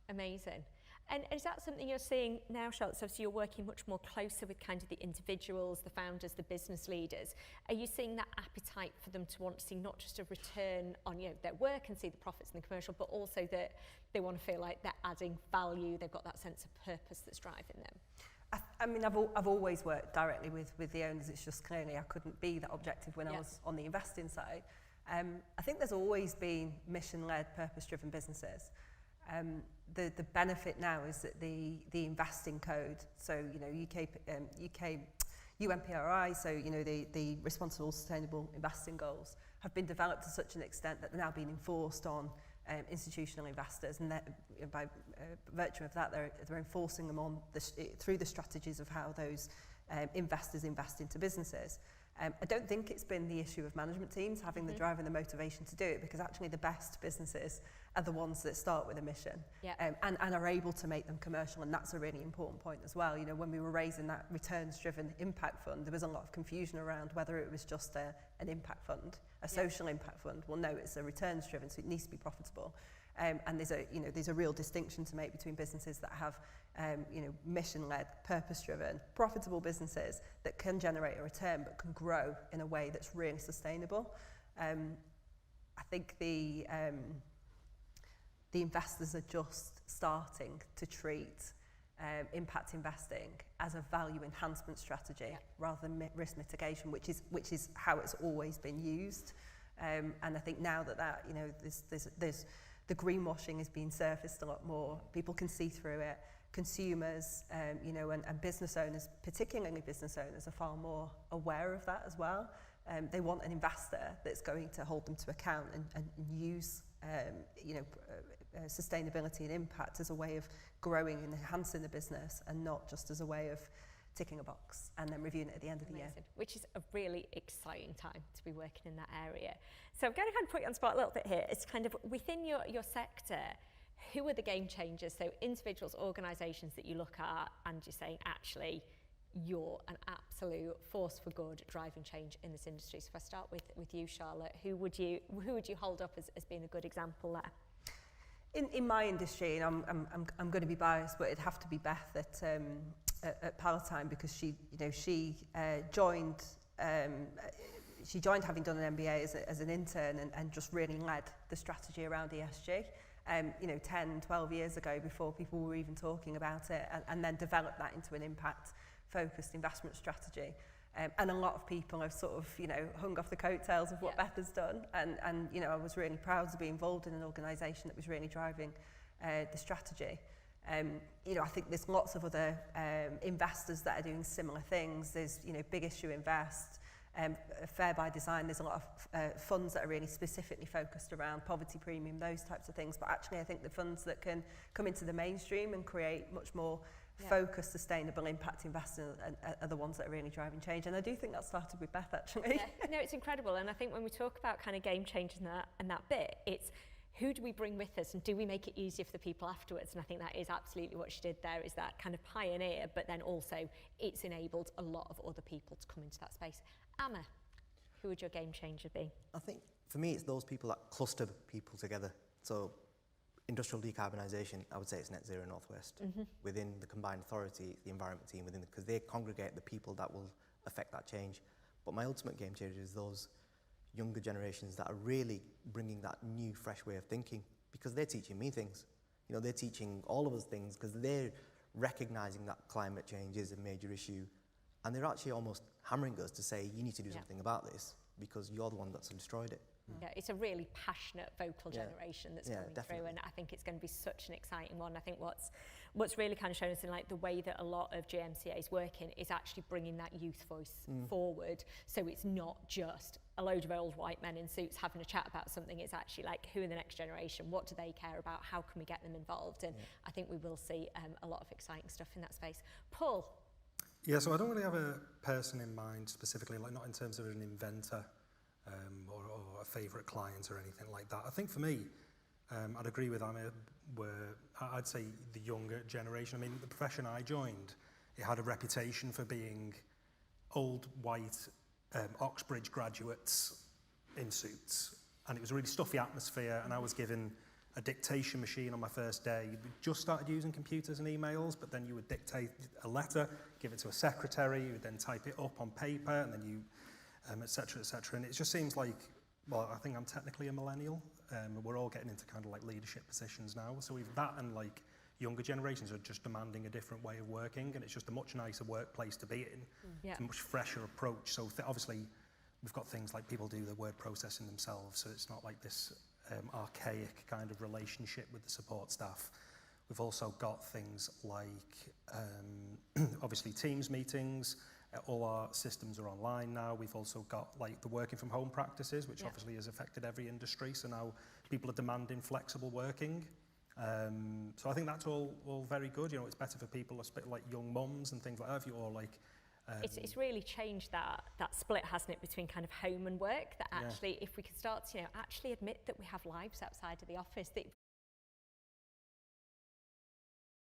Amazing. And is that something you're seeing now, Charlotte? So obviously you're working much more closer with kind of the individuals, the founders, the business leaders. Are you seeing that appetite for them to want to see not just a return on, you know, their work and see the profits in the commercial, but also that they want to feel like they're adding value, they've got that sense of purpose that's driving them? I mean, I've always worked directly with the owners. It's just clearly I couldn't be that objective when I was on the investing side. I think there's always been mission-led, purpose-driven businesses. The benefit now is that the investing code, so, you know, UK UNPRI, so the Responsible Sustainable Investing Goals, have been developed to such an extent that they're now being enforced on institutional investors, and by virtue of that, they're enforcing them on through the strategies of how those investors invest into businesses. I don't think it's been the issue of management teams having the drive and the motivation to do it, because actually the best businesses are the ones that start with a mission and are able to make them commercial, and that's a really important point as well. When we were raising that returns-driven impact fund, there was a lot of confusion around whether it was just an impact fund, a social impact fund. Well, no, it's a returns-driven, so it needs to be profitable. And there's a real distinction to make between businesses that have mission-led, purpose-driven, profitable businesses that can generate a return but can grow in a way that's really sustainable. I think the investors are just starting to treat impact investing as a value enhancement strategy rather than risk mitigation, which is how it's always been used. And I think now that there's the greenwashing is being surfaced a lot more. People can see through it. Consumers, and business owners, particularly business owners, are far more aware of that as well. They want an investor that's going to hold them to account and use, sustainability and impact as a way of growing and enhancing the business, and not just as a way of ticking a box and then reviewing it at the end of the year. Which is a really exciting time to be working in that area. So I'm going to kind of put you on the spot a little bit here. It's kind of within your sector, who are the game changers? So individuals, organisations that you look at and you're saying, actually, you're an absolute force for good driving change in this industry. So if I start with you, Charlotte, who would you hold up as being a good example there? In my industry, and I'm going to be biased, but it'd have to be Beth at Palatine, because she joined having done an MBA as an intern and just really led the strategy around ESG. 10, 12 years ago, before people were even talking about it, and then developed that into an impact-focused investment strategy. And a lot of people have sort of, hung off the coattails of what Beth has done. And I was really proud to be involved in an organisation that was really driving the strategy. I think there's lots of other investors that are doing similar things. There's, Big Issue Invest, Fair by Design. There's a lot of funds that are really specifically focused around poverty premium, those types of things. But actually, I think the funds that can come into the mainstream and create much more focused, sustainable impact investing are the ones that are really driving change. And I do think that started with Beth, actually. No, it's incredible. And I think when we talk about kind of game changers and that bit, it's who do we bring with us, and do we make it easier for the people afterwards? And I think that is absolutely what she did there, is that kind of pioneer, but then also it's enabled a lot of other people to come into that space. Amma, who would your game changer be? I think for me, it's those people that cluster people together. So industrial decarbonisation, I would say it's Net Zero Northwest. Within the combined authority, it's the environment team because they congregate the people that will affect that change. But my ultimate game changer is those younger generations that are really bringing that new, fresh way of thinking, because they're teaching me things. They're teaching all of us things, because they're recognising that climate change is a major issue, and they're actually almost hammering us to say, you need to do something about this, because you're the one that's destroyed it. Yeah, it's a really passionate vocal generation that's coming definitely. through, and I think it's going to be such an exciting one. I think what's really kind of shown us in like the way that a lot of GMCA is working is actually bringing that youth voice forward. So it's not just a load of old white men in suits having a chat about something. It's actually like, who in the next generation? What do they care about? How can we get them involved? And I think we will see a lot of exciting stuff in that space. Paul? Yeah, so I don't really have a person in mind specifically, like not in terms of an inventor or a favourite client or anything like that. I think for me, I'd agree with Amma, where I'd say the younger generation. I mean, the profession I joined, it had a reputation for being old white Oxbridge graduates in suits, and it was a really stuffy atmosphere, and I was given a dictation machine on my first day. You just started using computers and emails, but then you would dictate a letter, give it to a secretary, you would then type it up on paper, and then you et cetera, and it just seems like, well, I think I'm technically a millennial. We're all getting into kind of like leadership positions now, so we've that, and like younger generations are just demanding a different way of working, and it's just a much nicer workplace to be in. It's a much fresher approach. So obviously we've got things like people do the word processing themselves, so it's not like this archaic kind of relationship with the support staff. We've also got things like obviously Teams meetings, All our systems are online now. We've also got like the working from home practices, which Yeah. obviously has affected every industry. So now people are demanding flexible working. So I think that's all very good. You know, it's better for people, like young mums and things like that. If you're like, It's really changed that split, hasn't it, between kind of home and work, that Yeah. actually, if we could start to, you know, actually admit that we have lives outside of the office, that